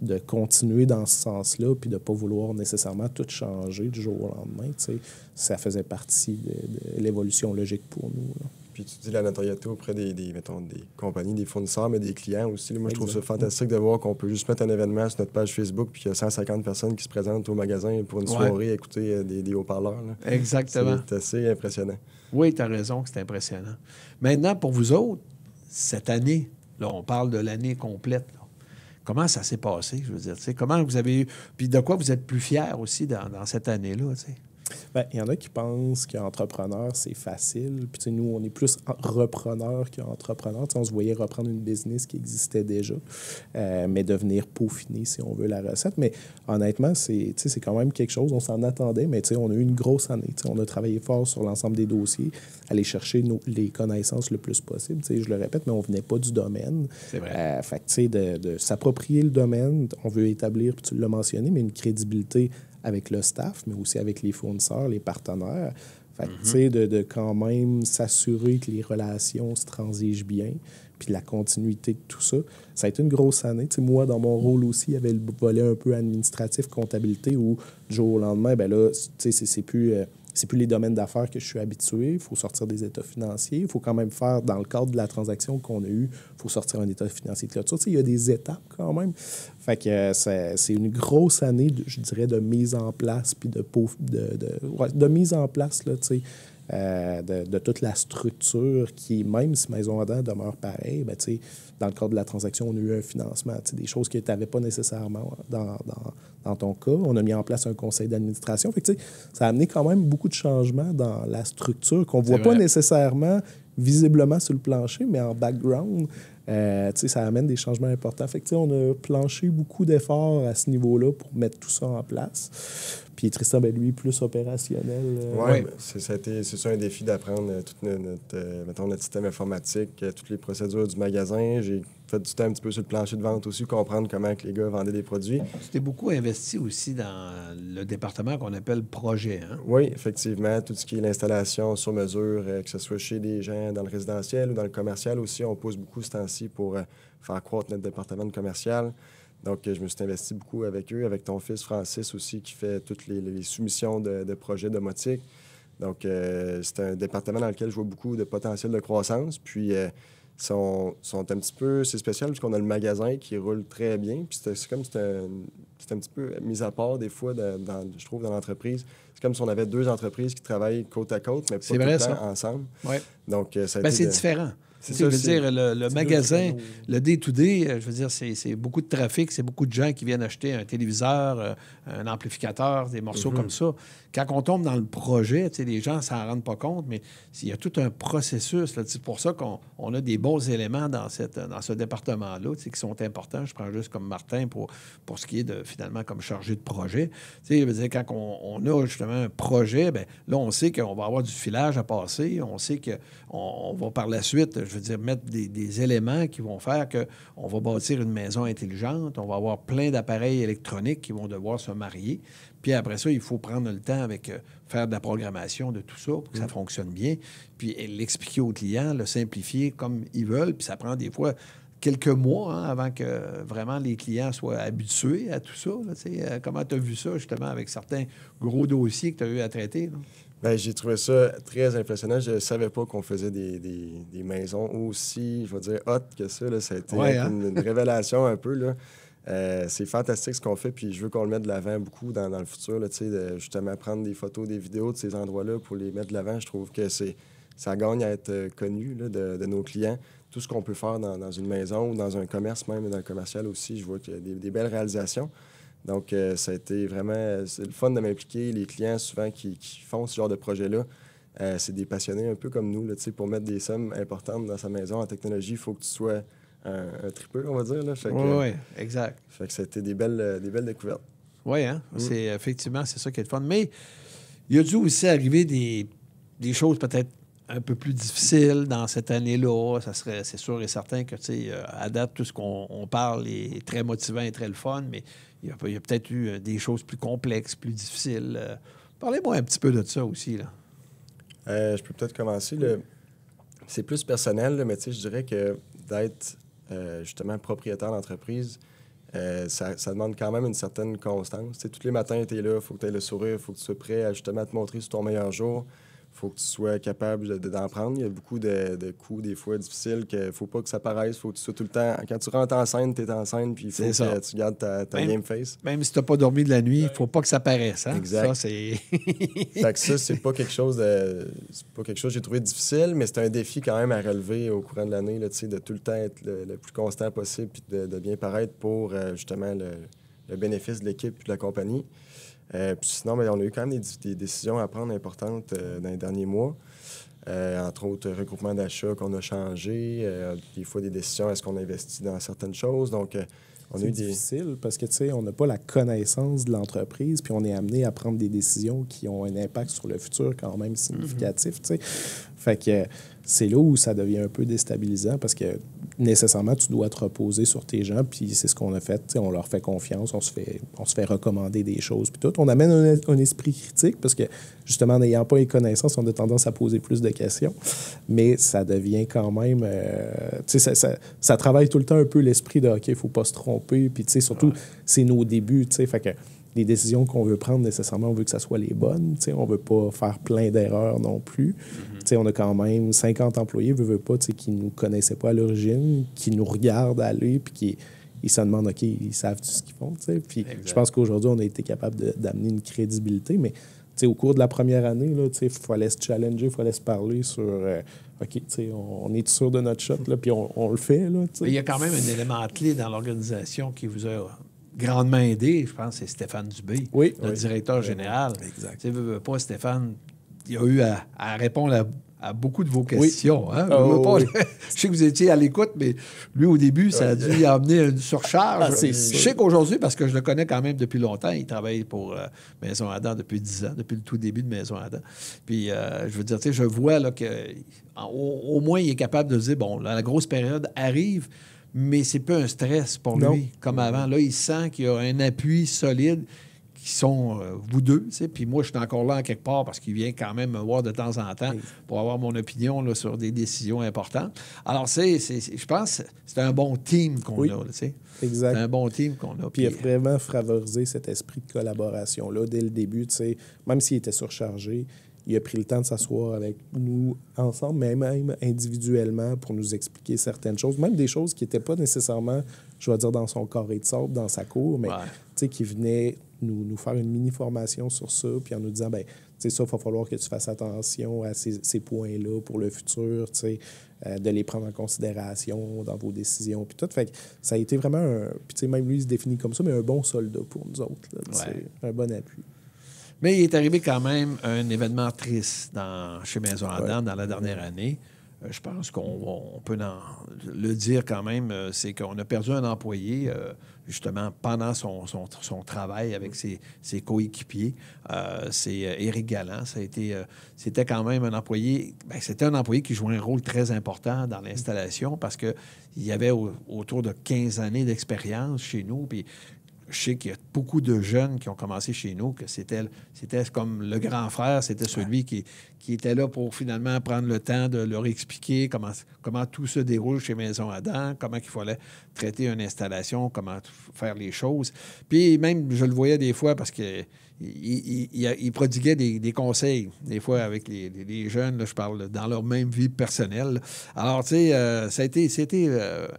de continuer dans ce sens-là puis de ne pas vouloir nécessairement tout changer du jour au lendemain, tu sais, ça faisait partie de l'évolution logique pour nous. Là. Puis tu dis la notoriété auprès mettons, des compagnies, des fournisseurs, mais des clients aussi. Là, moi, je trouve ça Exactement. fantastique de voir qu'on peut juste mettre un événement sur notre page Facebook puis qu'il y a 150 personnes qui se présentent au magasin pour une soirée à écouter des haut-parleurs. Là. Exactement. C'est assez impressionnant. Oui, tu as raison que c'est impressionnant. Maintenant, pour vous autres, cette année, là, on parle de l'année complète. Là. Comment ça s'est passé, je veux dire? Tu sais, comment vous avez eu... Puis de quoi vous êtes plus fiers aussi dans cette année-là, tu sais? Bien, il y en a qui pensent qu'entrepreneur, c'est facile. Puis, tu sais, nous, on est plus repreneur qu'entrepreneur. Tu sais, on se voyait reprendre une business qui existait déjà, mais devenir peaufiner, si on veut, la recette. Mais honnêtement, c'est quand même quelque chose. On s'en attendait, mais tu sais, on a eu une grosse année. Tu sais, on a travaillé fort sur l'ensemble des dossiers, aller chercher les connaissances le plus possible. Tu sais, je le répète, mais on ne venait pas du domaine. C'est vrai. Fait que, tu sais, de s'approprier le domaine, on veut établir, puis tu l'as mentionné, mais une crédibilité avec le staff, mais aussi avec les fournisseurs, les partenaires. Fait que, tu sais, de quand même s'assurer que les relations se transigent bien, puis la continuité de tout ça. Ça a été une grosse année. Tu sais, moi, dans mon rôle aussi, il y avait le volet un peu administratif, comptabilité, où du jour au lendemain, ben là, tu sais, c'est plus les domaines d'affaires que je suis habitué. Il faut sortir des états financiers. Il faut quand même faire, dans le cadre de la transaction qu'on a eue, il faut sortir un état financier de clôture. Tu sais, il y a des étapes quand même. Fait que c'est une grosse année, je dirais, de mise en place, puis de mise en place, là, tu sais, de toute la structure qui, même si Maison Adam demeure pareil, ben, tu sais, dans le cadre de la transaction, on a eu un financement, tu sais, des choses que tu n'avais pas nécessairement dans ton cas. On a mis en place un conseil d'administration. Fait que, tu sais, ça a amené quand même beaucoup de changements dans la structure qu'on ne voit pas nécessairement visiblement sur le plancher, mais en background, tu sais, ça amène des changements importants. Fait que, tu sais, on a planché beaucoup d'efforts à ce niveau-là pour mettre tout ça en place. Puis Tristan, ben, lui, plus opérationnel. Oui, c'est ça un défi d'apprendre tout notre système informatique, toutes les procédures du magasin. J'ai fait du temps un petit peu sur le plancher de vente aussi, comprendre comment que les gars vendaient des produits. Tu t'es beaucoup investi aussi dans le département qu'on appelle projet, hein? Oui, effectivement. Tout ce qui est l'installation sur mesure, que ce soit chez des gens dans le résidentiel ou dans le commercial aussi, on pousse beaucoup ce temps-ci pour faire croître notre département de commercial. Donc, je me suis investi beaucoup avec eux, avec ton fils Francis aussi, qui fait toutes les soumissions de projets domotiques. Donc, c'est un département dans lequel je vois beaucoup de potentiel de croissance. Puis, sont un petit peu... C'est spécial parce qu'on a le magasin qui roule très bien. Puis, c'est un petit peu mis à part des fois, je trouve, dans l'entreprise. C'est comme si on avait deux entreprises qui travaillent côte à côte, mais pas tout le temps ensemble. Ouais. Donc, ça a ben, été c'est différent. C'est ça, ça, je veux dire, le magasin, deux le day-to-day, je veux dire, c'est beaucoup de trafic, c'est beaucoup de gens qui viennent acheter un téléviseur, un amplificateur, des morceaux comme ça. Quand on tombe dans le projet, les gens ne s'en rendent pas compte, mais il y a tout un processus. C'est pour ça qu'on a des bons éléments dans ce département-là qui sont importants. Je prends juste comme Martin pour ce qui est de, finalement, comme chargé de projet. Je veux dire, quand on a justement un projet, bien, là, on sait qu'on va avoir du filage à passer. On sait qu'on va par la suite, je veux dire, mettre des éléments qui vont faire qu'on va bâtir une maison intelligente. On va avoir plein d'appareils électroniques qui vont devoir se marier. Puis après ça, il faut prendre le temps avec faire de la programmation de tout ça pour que ça fonctionne bien. Puis l'expliquer aux clients, le simplifier comme ils veulent. Puis ça prend des fois quelques mois avant que vraiment les clients soient habitués à tout ça. Là, comment tu as vu ça, justement, avec certains gros dossiers que tu as eu à traiter? Là? Bien, j'ai trouvé ça très impressionnant. Je ne savais pas qu'on faisait des maisons aussi, je vais dire, hautes que ça. Là. Ça a été une révélation un peu. Là. C'est fantastique ce qu'on fait, puis je veux qu'on le mette de l'avant beaucoup dans le futur, là, de justement prendre des photos, des vidéos de ces endroits-là pour les mettre de l'avant. Je trouve que ça gagne à être connu là, de nos clients. Tout ce qu'on peut faire dans une maison ou dans un commerce même, dans le commercial aussi, je vois qu'il y a des belles réalisations. Donc, ça a été vraiment... C'est le fun de m'impliquer. Les clients, souvent, qui font ce genre de projet-là, c'est des passionnés un peu comme nous. Là, pour mettre des sommes importantes dans sa maison en technologie, il faut que tu sois un tripeux, on va dire. Oui, exact. Fait que ça a été des belles découvertes. Oui, hein? Effectivement, c'est ça qui est le fun. Mais il a dû aussi arriver des choses peut-être un peu plus difficile dans cette année-là. C'est sûr et certain que, à date, tout ce qu'on parle est très motivant et très le fun, mais il y a peut-être eu des choses plus complexes, plus difficiles. Parlez-moi un petit peu de ça aussi, là. Je peux peut-être commencer. C'est plus personnel, là, mais je dirais que d'être justement propriétaire d'entreprise, ça demande quand même une certaine constance. Tous les matins, tu es là, il faut que tu aies le sourire, il faut que tu sois prêt à justement te montrer sur ton meilleur jour. Il faut que tu sois capable d'en prendre. Il y a beaucoup de coups, des fois, difficiles, qu'il ne faut pas que ça paraisse. Il faut que tu sois tout le temps... Quand tu rentres en scène, tu es en scène, puis il faut que tu gardes ta game face. Même si tu n'as pas dormi de la nuit, il ne faut pas que ça paraisse. Hein? Exact. Ça, c'est... Fait que ça, c'est pas quelque chose que j'ai trouvé difficile, mais c'est un défi quand même à relever au courant de l'année, là, de tout le temps être le plus constant possible puis de bien paraître pour, justement, le bénéfice de l'équipe et de la compagnie. Puis sinon, on a eu quand même des décisions à prendre importantes dans les derniers mois. Entre autres, regroupement d'achats qu'on a changé. Des fois, des décisions, est-ce qu'on investit dans certaines choses? Donc, on a eu difficile parce que, on n'a pas la connaissance de l'entreprise, puis on est amené à prendre des décisions qui ont un impact sur le futur quand même significatif, Fait que c'est là où ça devient un peu déstabilisant parce que nécessairement, tu dois te reposer sur tes gens, puis c'est ce qu'on a fait. On leur fait confiance, on se fait recommander des choses, puis tout. On amène un esprit critique parce que, justement, n'ayant pas les connaissances, on a tendance à poser plus de questions, mais ça devient quand même... ça travaille tout le temps un peu l'esprit de « OK, il ne faut pas se tromper », puis surtout, c'est nos débuts, fait que les décisions qu'on veut prendre, nécessairement, on veut que ça soit les bonnes. On ne veut pas faire plein d'erreurs non plus. On a quand même 50 employés, veut pas, qui ne nous connaissaient pas à l'origine, qui nous regardent aller, puis qui ils se demandent, OK, ils savent tout ce qu'ils font. Puis je pense qu'aujourd'hui, on a été capable d'amener une crédibilité, mais au cours de la première année, il fallait se challenger, il fallait se parler sur... OK, on est sûr de notre shot, là, puis on le fait. Là, il y a quand même un élément clé dans l'organisation qui vous a grandement aidé, je pense, c'est Stéphane Dubé, notre directeur général. Exact. Tu sais, pas Stéphane, il a eu à répondre à beaucoup de vos questions. Hein? Je sais que vous étiez à l'écoute, mais lui, au début, ça a dû y amener une surcharge. Je sais qu'aujourd'hui, parce que je le connais quand même depuis longtemps, il travaille pour Maison Adam depuis 10 ans, depuis le tout début de Maison Adam. Puis, je veux dire, je vois là, au moins, il est capable de dire, bon, là, la grosse période arrive, mais c'est pas un stress pour lui, comme avant. Là, il sent qu'il y a un appui solide qui sont vous deux, tu sais. Puis moi, je suis encore là en quelque part parce qu'il vient quand même me voir de temps en temps pour avoir mon opinion là, sur des décisions importantes. Alors, je pense que c'est un bon team qu'on a, tu sais. Exact. C'est un bon team qu'on a. Puis il a vraiment favorisé cet esprit de collaboration-là dès le début, tu sais. Même s'il était surchargé, il a pris le temps de s'asseoir avec nous ensemble, mais même individuellement pour nous expliquer certaines choses, même des choses qui n'étaient pas nécessairement, je vais dire, dans son carré de sable, dans sa cour, mais qui venaient nous faire une mini-formation sur ça, puis en nous disant, bien, tu sais, ça, il va falloir que tu fasses attention à ces points-là pour le futur, tu sais, de les prendre en considération dans vos décisions, puis tout. Fait que ça a été vraiment puis tu sais, même lui, il se définit comme ça, mais un bon soldat pour nous autres, là, un bon appui. Mais il est arrivé quand même un événement triste chez Maison Adam dans la dernière année. Je pense qu'on peut le dire quand même, c'est qu'on a perdu un employé justement pendant son travail avec ses coéquipiers. C'est Éric Galland. C'était quand même un employé... c'était un employé qui jouait un rôle très important dans l'installation parce qu'il y avait autour de 15 années d'expérience chez nous. Puis je sais qu'il y a beaucoup de jeunes qui ont commencé chez nous, que c'était comme le grand frère, c'était celui qui était là pour finalement prendre le temps de leur expliquer comment tout se déroule chez Maison Adam, comment il fallait traiter une installation, comment faire les choses. Puis même, je le voyais des fois parce que il prodiguait des conseils, des fois avec les jeunes, là, je parle dans leur même vie personnelle. Alors, tu sais, c'était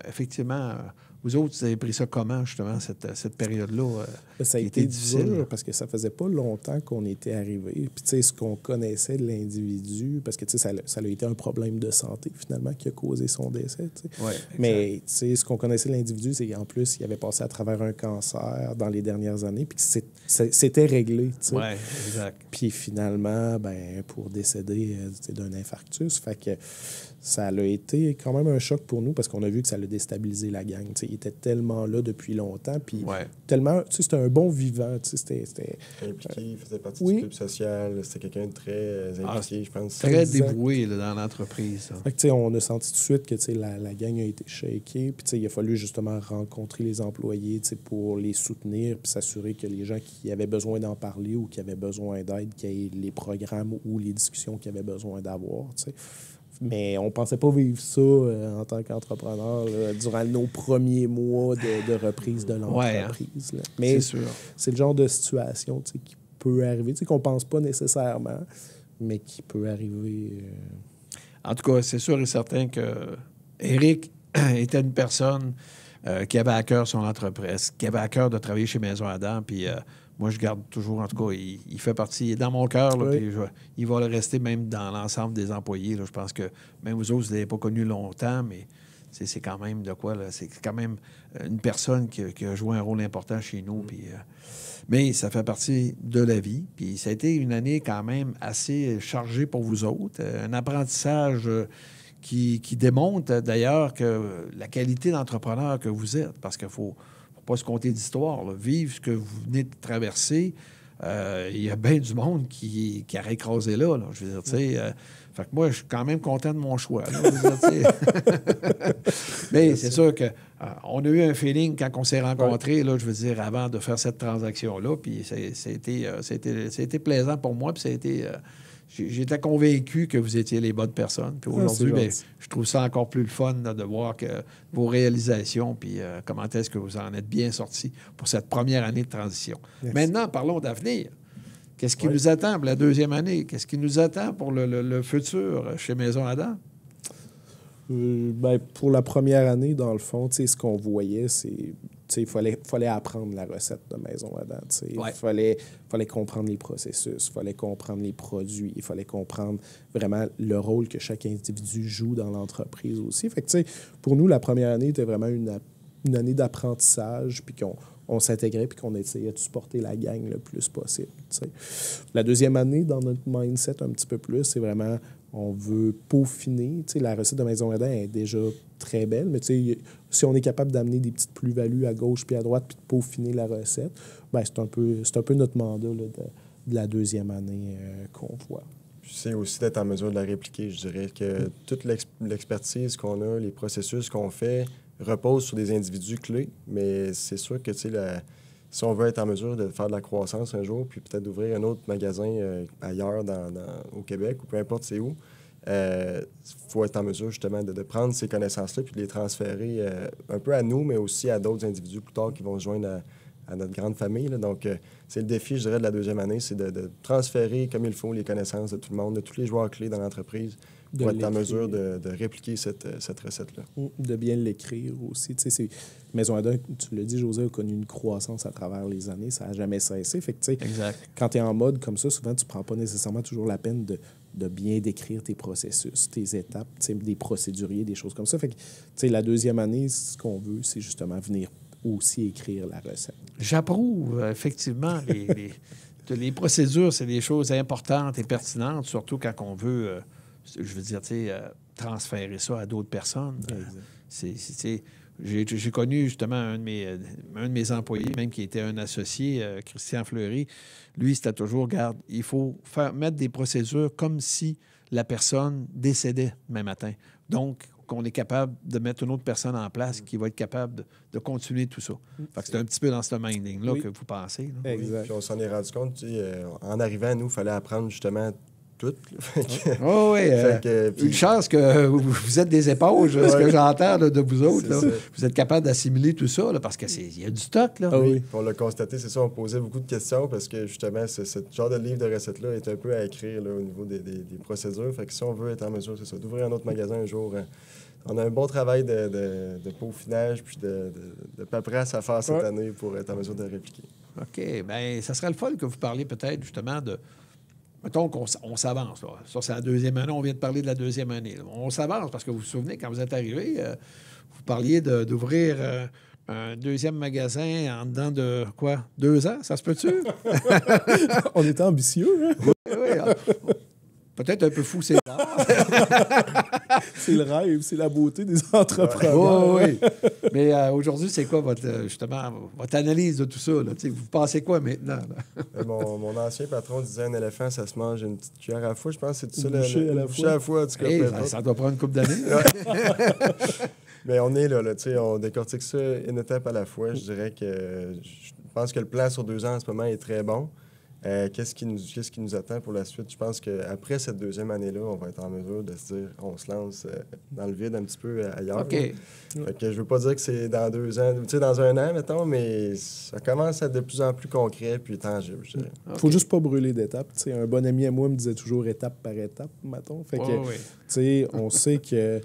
effectivement... Vous autres, vous avez pris ça comment, justement, cette période-là? Ça a été difficile parce que ça faisait pas longtemps qu'on était arrivé. Puis, tu sais, ce qu'on connaissait de l'individu, parce que, tu sais, ça a été un problème de santé, finalement, qui a causé son décès, tu sais. Mais, tu sais, ce qu'on connaissait de l'individu, c'est qu'en plus, il avait passé à travers un cancer dans les dernières années, puis c'était réglé, tu sais. Oui, exact. Puis, finalement, pour décéder d'un infarctus, fait que ça a été quand même un choc pour nous parce qu'on a vu que ça a déstabilisé la gang. T'sais, qu'il était tellement là depuis longtemps. Puis Ouais. tellement, tu sais, c'était un bon vivant. Tu sais, c'était Impliqué, il faisait partie oui. du club social. C'était quelqu'un de très impliqué, je pense. Très Exact. dévoué là, dans l'entreprise. Ça. Fait que, tu sais, on a senti tout de suite que tu sais, la gang a été shakée. Puis tu sais, il a fallu justement rencontrer les employés, tu sais, pour les soutenir puis s'assurer que les gens qui avaient besoin d'en parler ou qui avaient besoin d'aide, qu'il y ait les programmes ou les discussions qu'ils avaient besoin d'avoir. Tu sais. Mais on pensait pas vivre ça en tant qu'entrepreneur là, durant nos premiers mois de reprise de l'entreprise. Là. Mais C'est sûr. c'est le genre de situation tu sais, qui peut arriver, tu sais, qu'on pense pas nécessairement, mais qui peut arriver. En tout cas, c'est sûr et certain que Éric était une personne qui avait à cœur son entreprise, qui avait à cœur de travailler chez Maison Adam. Puis moi, je garde toujours, en tout cas, il fait partie, il est dans mon cœur. Là, Oui. puis il va le rester même dans l'ensemble des employés. Là. Je pense que même vous autres, vous ne l'avez pas connu longtemps, mais c'est quand même de quoi, là. C'est quand même une personne qui a joué un rôle important chez nous. Puis, mais ça fait partie de la vie. Puis ça a été une année quand même assez chargée pour vous autres. Un apprentissage qui démontre d'ailleurs que la qualité d'entrepreneur que vous êtes, parce qu'il faut pas se compter d'histoire, là. Vivre ce que vous venez de traverser, il y a bien du monde qui a écrasé là. Je veux dire, tu sais, fait que moi, je suis quand même content de mon choix. Là, je veux dire, tu sais. Mais c'est sûr que on a eu un feeling quand on s'est rencontrés, là, je veux dire, avant de faire cette transaction-là, puis c'était plaisant pour moi, puis ça a été... J'étais convaincu que vous étiez les bonnes personnes. Puis aujourd'hui, c'est bien, gentil. je trouve ça encore plus le fun là, de voir que vos réalisations, puis comment est-ce que vous en êtes bien sortis pour cette première année de transition. Merci. Maintenant, parlons d'avenir. Qu'est-ce qui Oui. nous attend pour la deuxième année? Qu'est-ce qui nous attend pour le futur chez Maison Adam? Ben, pour la première année, dans le fond, tu sais, ce qu'on voyait, c'est il fallait apprendre la recette de Maison Adam. Il Ouais. fallait comprendre les processus, il fallait comprendre les produits, il fallait comprendre vraiment le rôle que chaque individu joue dans l'entreprise aussi. Fait que, tu sais, pour nous, la première année était vraiment une année d'apprentissage, puis qu'on s'intégrait, puis qu'on essayait de supporter la gang le plus possible. Tu sais. La deuxième année, dans notre mindset un petit peu plus, c'est vraiment, on veut peaufiner. Tu sais, la recette de Maison Adam est déjà très belle, mais tu sais, si on est capable d'amener des petites plus-values à gauche puis à droite, puis de peaufiner la recette, ben c'est un peu notre mandat là, de la deuxième année qu'on voit. Puis c'est aussi d'être en mesure de la répliquer. Je dirais que toute l'expertise qu'on a, les processus qu'on fait, reposent sur des individus clés, mais c'est sûr que, tu sais, si on veut être en mesure de faire de la croissance un jour, puis peut-être d'ouvrir un autre magasin ailleurs au Québec, ou peu importe c'est où, il faut être en mesure justement de prendre ces connaissances-là puis de les transférer un peu à nous, mais aussi à d'autres individus plus tard qui vont se joindre à notre grande famille. Là. Donc, c'est le défi, je dirais, de la deuxième année, c'est de transférer comme il faut les connaissances de tout le monde, de tous les joueurs clés dans l'entreprise, pour être en mesure de répliquer cette recette-là. De bien l'écrire aussi. Tu sais, Maison Adam, tu l'as dit, José a connu une croissance à travers les années. Ça n'a jamais cessé. Fait que, tu sais, Exact. quand tu es en mode comme ça, souvent, tu ne prends pas nécessairement toujours la peine de bien décrire tes processus, tes étapes, tu sais, des procéduriers, des choses comme ça. Fait que, tu sais, la deuxième année, ce qu'on veut, c'est justement venir aussi écrire la recette. J'approuve, effectivement, les procédures, c'est des choses importantes et pertinentes, surtout quand on veut, je veux dire, tu sais, transférer ça à d'autres personnes. J'ai connu justement un de mes employés, même qui était un associé, Christian Fleury. Lui, c'était toujours, regarde, il faut mettre des procédures comme si la personne décédait demain matin. Donc, qu'on est capable de mettre une autre personne en place qui va être capable de continuer tout ça. Fait que c'est un petit peu dans ce minding-là Oui. que vous pensez. Là. Exact. Puis on s'en est rendu compte, tu sais, en arrivant, nous, il fallait apprendre justement tout. Oh, oui, une chance que vous êtes des éponges, ce que j'entends là, de vous autres. Là. Vous êtes capable d'assimiler tout ça, là, parce qu'il y a du stock. Là. Ah oui. On l'a constaté, c'est ça, on posait beaucoup de questions parce que justement, ce genre de livre de recettes-là est un peu à écrire là, au niveau des procédures. Fait que si on veut être en mesure, c'est ça, d'ouvrir un autre magasin un jour, on a un bon travail de peaufinage puis de paperasse à faire cette année pour être en mesure de répliquer. OK. Bien, ça serait le fun que vous parliez peut-être justement de... Mettons qu'on s'avance. Là. Ça, c'est la deuxième année. On vient de parler de la deuxième année. Là. On s'avance parce que vous vous souvenez, quand vous êtes arrivé, vous parliez d'ouvrir un deuxième magasin en dedans de, quoi, 2 ans? Ça se peut-tu? On était ambitieux, hein? Oui. Peut-être un peu fou, c'est rare. C'est le rêve, c'est la beauté des entrepreneurs. Oui. Mais aujourd'hui, c'est quoi justement votre analyse de tout ça? Là? Vous pensez quoi maintenant? Mon ancien patron disait un éléphant, ça se mange une petite cuillère à la fois. Je pense que c'est tout ça. Bouchée à la fois. En tout cas, Hey, peu importe. ça doit prendre une couple d'années. Mais on est là, on décortique ça une étape à la fois. Je dirais que je pense que le plan sur 2 ans en ce moment est très bon. Qu'est-ce qui nous attend pour la suite? Je pense qu'après cette 2e année-là, on va être en mesure de se dire on se lance dans le vide un petit peu ailleurs. OK. Fait que je veux pas dire que c'est dans 2 ans, dans 1 an, mettons, mais ça commence à être de plus en plus concret puis tangible, je dirais. Il faut juste pas brûler d'étapes. Tu sais, un bon ami à moi me disait toujours étape par étape, mettons. Fait que, tu sais, on sait que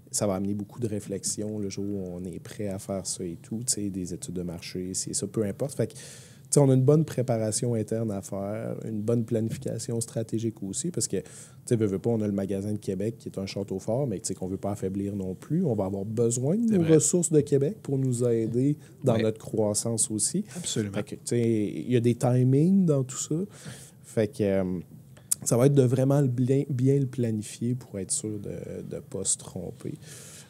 ça va amener beaucoup de réflexion le jour où on est prêt à faire ça et tout. Tu sais, des études de marché, c'est ça, peu importe. Fait que, tu sais, on a une bonne préparation interne à faire, une bonne planification stratégique aussi, parce que, tu sais, veux pas, on a le magasin de Québec qui est un château fort, mais tu sais qu'on veut pas affaiblir non plus. On va avoir besoin de nos ressources de Québec pour nous aider dans notre croissance aussi. Absolument. Fait que, tu sais, il y a des timings dans tout ça. Fait que ça va être de vraiment bien le planifier pour être sûr de ne pas se tromper.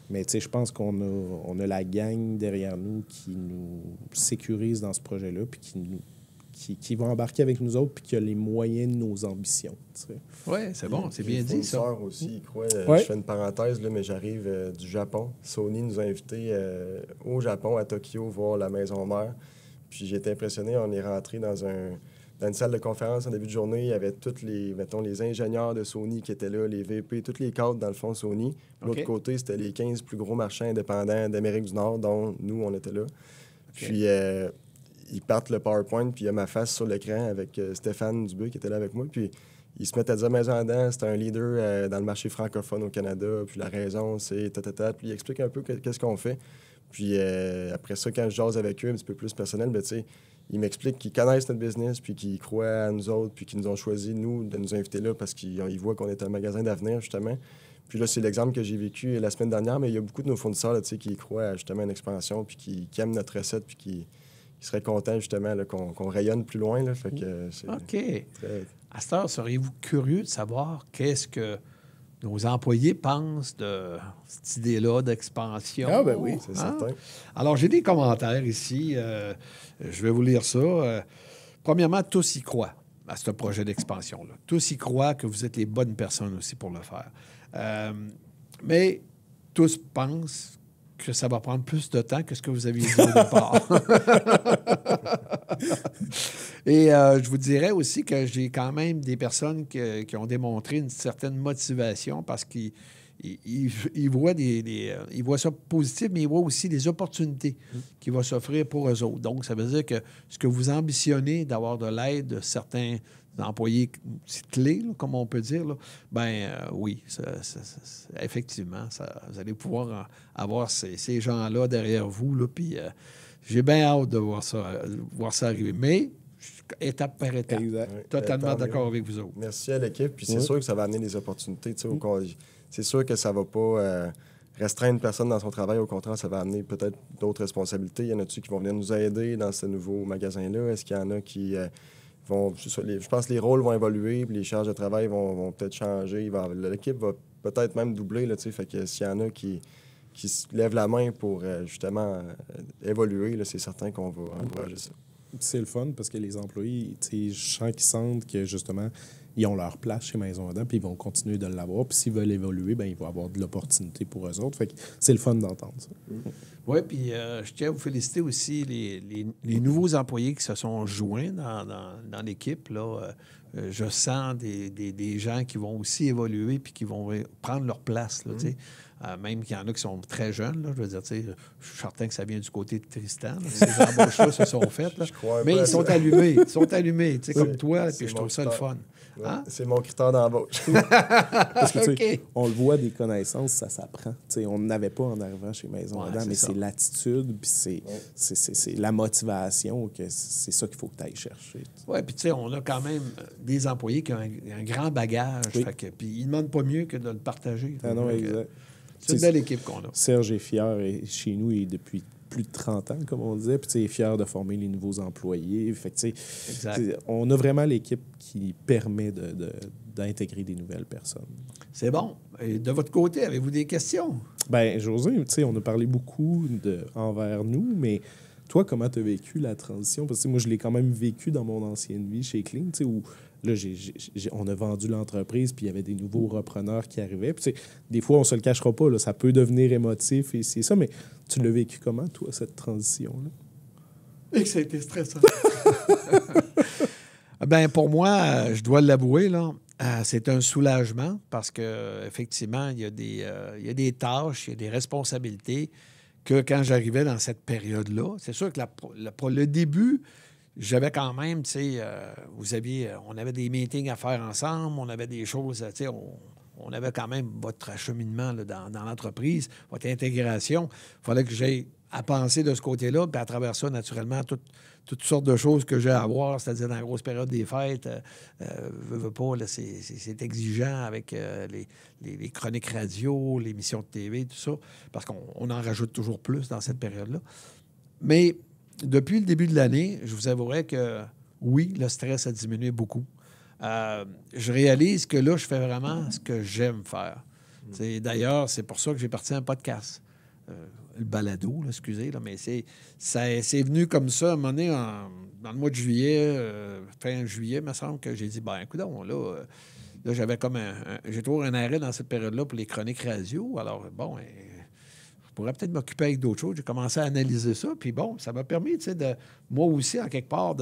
Mais tu sais, je pense qu'on a la gang derrière nous qui nous sécurise dans ce projet-là, puis qui va embarquer avec nous autres, puis qui a les moyens de nos ambitions. Oui, c'est bon, c'est bien dit, ça. Aussi, je fais une parenthèse, là, mais j'arrive du Japon. Sony nous a invités au Japon, à Tokyo, voir la maison mère. Puis j'ai été impressionné, on est rentré dans une salle de conférence en début de journée. Il y avait tous les ingénieurs de Sony qui étaient là, les VP, tous les cadres, dans le fond, Sony. De l'autre côté, c'était les 15 plus gros marchands indépendants d'Amérique du Nord, dont nous, on était là. Puis, ils partent le PowerPoint, puis il y a ma face sur l'écran avec Stéphane Dubé qui était là avec moi. Puis, ils se mettent à dire, Maison Adam, c'est un leader dans le marché francophone au Canada. Puis, la raison, c'est ta. Puis, il explique un peu qu'est-ce qu'on fait. Puis, après ça, quand je jase avec eux, un petit peu plus personnel, ben, tu sais, ils m'expliquent qu'ils connaissent notre business, puis qu'ils croient à nous autres, puis qu'ils nous ont choisi, nous, de nous inviter là parce qu'ils voient qu'on est un magasin d'avenir, justement. Puis là, c'est l'exemple que j'ai vécu la semaine dernière, mais il y a beaucoup de nos fournisseurs là, qui croient justement à une expansion, puis qui aiment notre recette, puis qui seraient contents, justement, là, qu'on rayonne plus loin. Là, fait que c'est OK. très... À cette heure, seriez-vous curieux de savoir qu'est-ce que nos employés pensent de cette idée-là d'expansion? Ah, ben oui, c'est certain. Alors, j'ai des commentaires ici. Je vais vous lire ça. Premièrement, tous y croient à ce projet d'expansion-là. Tous y croient que vous êtes les bonnes personnes aussi pour le faire. Mais tous pensent que ça va prendre plus de temps que ce que vous aviez dit au départ. Et je vous dirais aussi que j'ai quand même des personnes qui ont démontré une certaine motivation parce qu'ils voient ils voient ça positif, mais ils voient aussi des opportunités qui vont s'offrir pour eux autres. Donc, ça veut dire que ce que vous ambitionnez d'avoir de l'aide de certains employés clés, là, comme on peut dire, là, oui, effectivement, vous allez pouvoir avoir ces gens-là derrière vous, là, puis j'ai bien hâte de voir ça arriver. Mais étape par étape. Exact. Totalement d'accord avec vous autres. Merci à l'équipe. Puis c'est sûr que ça va amener des opportunités. C'est sûr que ça va pas restreindre personne dans son travail. Au contraire, ça va amener peut-être d'autres responsabilités. Il y en a-tu qui vont venir nous aider dans ce nouveau magasin-là? Est-ce qu'il y en a qui vont... Je pense que les rôles vont évoluer, puis les charges de travail vont peut-être changer. L'équipe va peut-être même doubler. Là, fait que s'il y en a qui se lèvent la main pour justement évoluer, là, c'est certain qu'on va encourager ça. C'est le fun parce que les employés, je sens qu'ils sentent que justement, ils ont leur place chez Maison Adam, puis ils vont continuer de l'avoir. Puis s'ils veulent évoluer, ils vont avoir de l'opportunité pour eux autres. Fait que c'est le fun d'entendre ça. Oui, puis je tiens à vous féliciter aussi les nouveaux employés qui se sont joints dans l'équipe. Là. Je sens des gens qui vont aussi évoluer puis qui vont prendre leur place. Là, même qu'il y en a qui sont très jeunes. Là, je veux dire, je suis certain que ça vient du côté de Tristan. Là, ces embauches-là se sont faites. Là. Mais ils sont allumés. Ils sont allumés, comme toi. Puis je trouve ça le fun. Hein? C'est mon critère d'embauche. Parce que, on le voit, des connaissances, ça s'apprend. On n'avait pas en arrivant chez Maison Adam, mais c'est l'attitude, puis c'est la motivation, que c'est ça qu'il faut que tu ailles chercher. Oui, puis on a quand même des employés qui ont un grand bagage. Puis ils ne demandent pas mieux que de le partager. Ah non, exact. C'est une belle équipe qu'on a. Serge est fier, et chez nous, et depuis plus de 30 ans, comme on disait, puis tu sais, fier de former les nouveaux employés. Fait que, tu sais, on a vraiment l'équipe qui permet d'intégrer des nouvelles personnes. C'est bon. Et de votre côté, avez-vous des questions? Bien, José, tu sais, on a parlé beaucoup envers nous, mais toi, comment tu as vécu la transition? Parce que moi, je l'ai quand même vécu dans mon ancienne vie chez Clean, tu sais, où là, on a vendu l'entreprise, puis il y avait des nouveaux repreneurs qui arrivaient. Puis, tu sais, des fois, on se le cachera pas, là, ça peut devenir émotif et c'est ça, mais tu l'as vécu comment, toi, cette transition-là? Et que ça a été stressant. Ben pour moi, je dois l'avouer, là, c'est un soulagement parce qu'effectivement, il y a des tâches, il y a des responsabilités que quand j'arrivais dans cette période-là, c'est sûr que pour le début, j'avais quand même, tu sais, on avait des meetings à faire ensemble, on avait des choses, tu sais, on avait quand même votre acheminement là, dans l'entreprise, votre intégration. Il fallait que j'aille à penser de ce côté-là, puis à travers ça, naturellement, toutes sortes de choses que j'ai à voir, c'est-à-dire dans la grosse période des fêtes, veux pas, là, c'est exigeant avec les chroniques radio, les émissions de TV, tout ça, parce qu'on en rajoute toujours plus dans cette période-là. Mais depuis le début de l'année, je vous avouerai que oui, le stress a diminué beaucoup. Je réalise que là, je fais vraiment ce que j'aime faire. D'ailleurs, c'est pour ça que j'ai parti un podcast. Le balado, là, excusez, là, mais c'est venu comme ça, à un moment donné, dans le mois de juillet, fin juillet, il me semble que j'ai dit, ben écoute, là, j'avais comme j'ai trouvé un arrêt dans cette période-là pour les chroniques radio. Alors, bon, je pourrais peut-être m'occuper avec d'autres choses. J'ai commencé à analyser ça, puis bon, ça m'a permis, tu sais, moi aussi, en quelque part,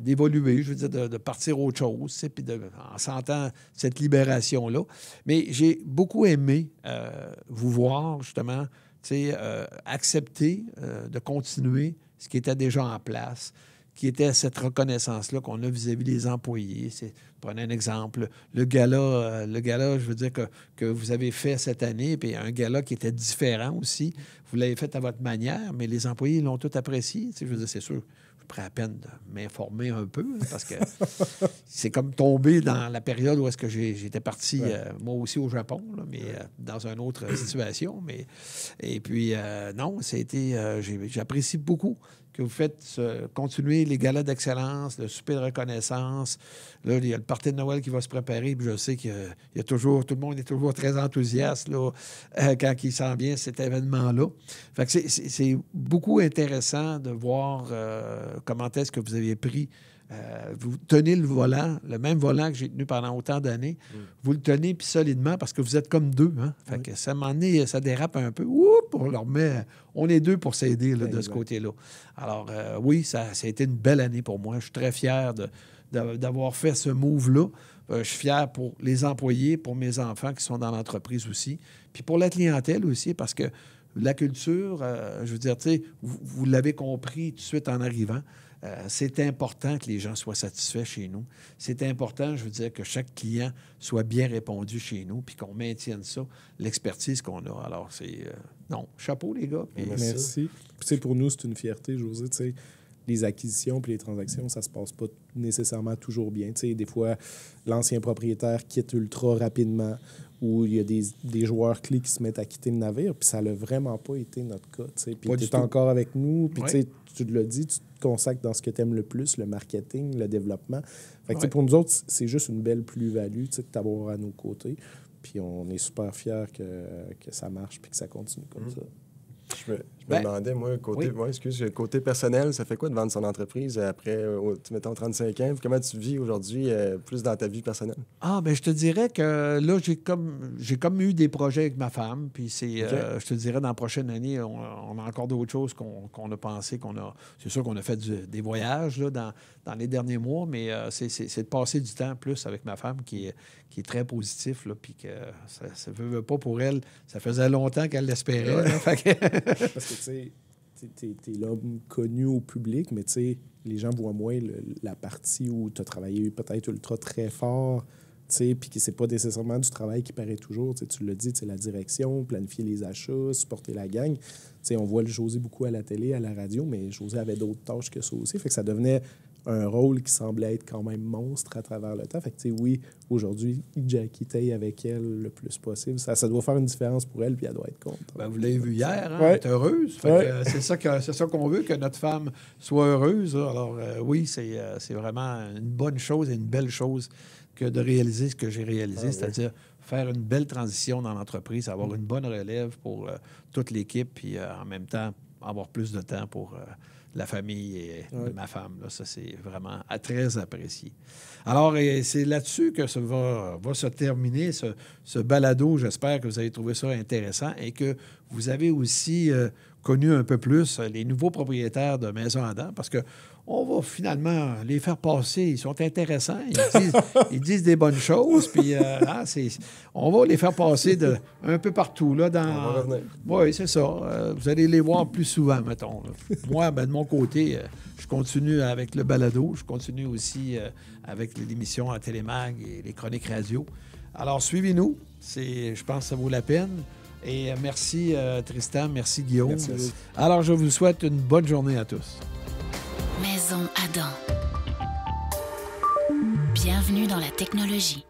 d'évoluer, je veux dire, de partir autre chose, puis en sentant cette libération-là. Mais j'ai beaucoup aimé vous voir, justement, accepter de continuer ce qui était déjà en place, qui était cette reconnaissance-là qu'on a vis-à-vis des employés. Prenez un exemple, le gala, je veux dire, que vous avez fait cette année, puis un gala qui était différent aussi. Vous l'avez fait à votre manière, mais les employés l'ont tout apprécié. Je veux dire, c'est sûr, je prends la peine de m'informer un peu, parce que c'est comme tomber dans la période où est-ce que j'étais parti, moi aussi au Japon, là, mais dans une autre situation. Et puis, non, j'apprécie beaucoup que vous faites continuer les galas d'excellence, le souper de reconnaissance. Là, il y a le party de Noël qui va se préparer, puis je sais qu'il y a toujours, tout le monde est toujours très enthousiaste là, quand il s'en vient cet événement-là. Fait que c'est beaucoup intéressant de voir comment est-ce que vous avez pris. Vous tenez le volant, le même volant que j'ai tenu pendant autant d'années. Vous le tenez puis solidement parce que vous êtes comme deux. Hein? Fait que ça, à un moment donné, ça dérape un peu. Oups, on est deux pour s'aider là, de ce côté-là. Alors, oui, ça a été une belle année pour moi. Je suis très fier d'avoir fait ce move-là. Je suis fier pour les employés, pour mes enfants qui sont dans l'entreprise aussi, puis pour la clientèle aussi, parce que la culture, je veux dire, tu sais, vous l'avez compris tout de suite en arrivant. C'est important que les gens soient satisfaits chez nous. C'est important, je veux dire, que chaque client soit bien répondu chez nous puis qu'on maintienne ça, l'expertise qu'on a. Alors, non, chapeau, les gars. Merci. Puis, pour nous, c'est une fierté, José. Tu sais, les acquisitions puis les transactions, ça se passe pas nécessairement toujours bien. Tu sais, des fois, l'ancien propriétaire quitte ultra rapidement ou il y a des joueurs clés qui se mettent à quitter le navire, puis ça n'a vraiment pas été notre cas. Tu sais. Puis tu es encore avec nous, puis tu l'as dit, tu te consacres dans ce que tu aimes le plus, le marketing, le développement. Fait que, pour nous autres, c'est juste une belle plus-value de t'avoir à nos côtés. Puis on est super fiers que ça marche puis que ça continue comme ça. Je me demandais, moi, côté personnel, ça fait quoi de vendre son entreprise après, mettons, 35 ans? Comment tu vis aujourd'hui, plus dans ta vie personnelle? Je te dirais que là, j'ai comme eu des projets avec ma femme, puis je te dirais, dans la prochaine année, on a encore d'autres choses qu'on a pensé, c'est sûr qu'on a fait des voyages là, dans les derniers mois, mais c'est de passer du temps plus avec ma femme qui est très positif, là, puis que ça veut pas pour elle. Ça faisait longtemps qu'elle l'espérait. Là, parce que, tu sais, t'es l'homme connu au public, mais tu sais, les gens voient moins la partie où tu as travaillé peut-être ultra très fort, tu sais, puis que c'est pas nécessairement du travail qui paraît toujours. Tu l'as dit, la direction, planifier les achats, supporter la gang. Tu sais, on voit le José beaucoup à la télé, à la radio, mais José avait d'autres tâches que ça aussi. Fait que ça devenait un rôle qui semblait être quand même monstre à travers le temps. Fait que, tu sais, oui, aujourd'hui, Jackie taille avec elle le plus possible. Ça doit faire une différence pour elle, puis elle doit être contente. Ben, vous l'avez vu hier, hein? Ouais. Elle est heureuse. Fait Ouais. que, c'est ça qu'on veut, que notre femme soit heureuse. Là. Alors, oui, c'est vraiment une bonne chose et une belle chose que de réaliser ce que j'ai réalisé, c'est-à-dire faire une belle transition dans l'entreprise, avoir une bonne relève pour toute l'équipe, puis en même temps, avoir plus de temps pour la famille et ma femme. Là, ça, c'est vraiment très apprécié. Alors, c'est là-dessus que ça va se terminer, ce balado. J'espère que vous avez trouvé ça intéressant et que vous avez aussi connu un peu plus les nouveaux propriétaires de Maison Adam, parce que on va finalement les faire passer. Ils sont intéressants. Ils disent des bonnes choses. Puis on va les faire passer un peu partout. Là, On va revenir. Oui, c'est ça. Vous allez les voir plus souvent, mettons. Là. Moi, de mon côté, je continue avec le balado. Je continue aussi avec l'émission à Télémag et les chroniques radio. Alors, suivez-nous. Je pense que ça vaut la peine. Et merci, Tristan. Merci, Guillaume. Merci. Alors, je vous souhaite une bonne journée à tous. Maison Adam. Bienvenue dans la technologie.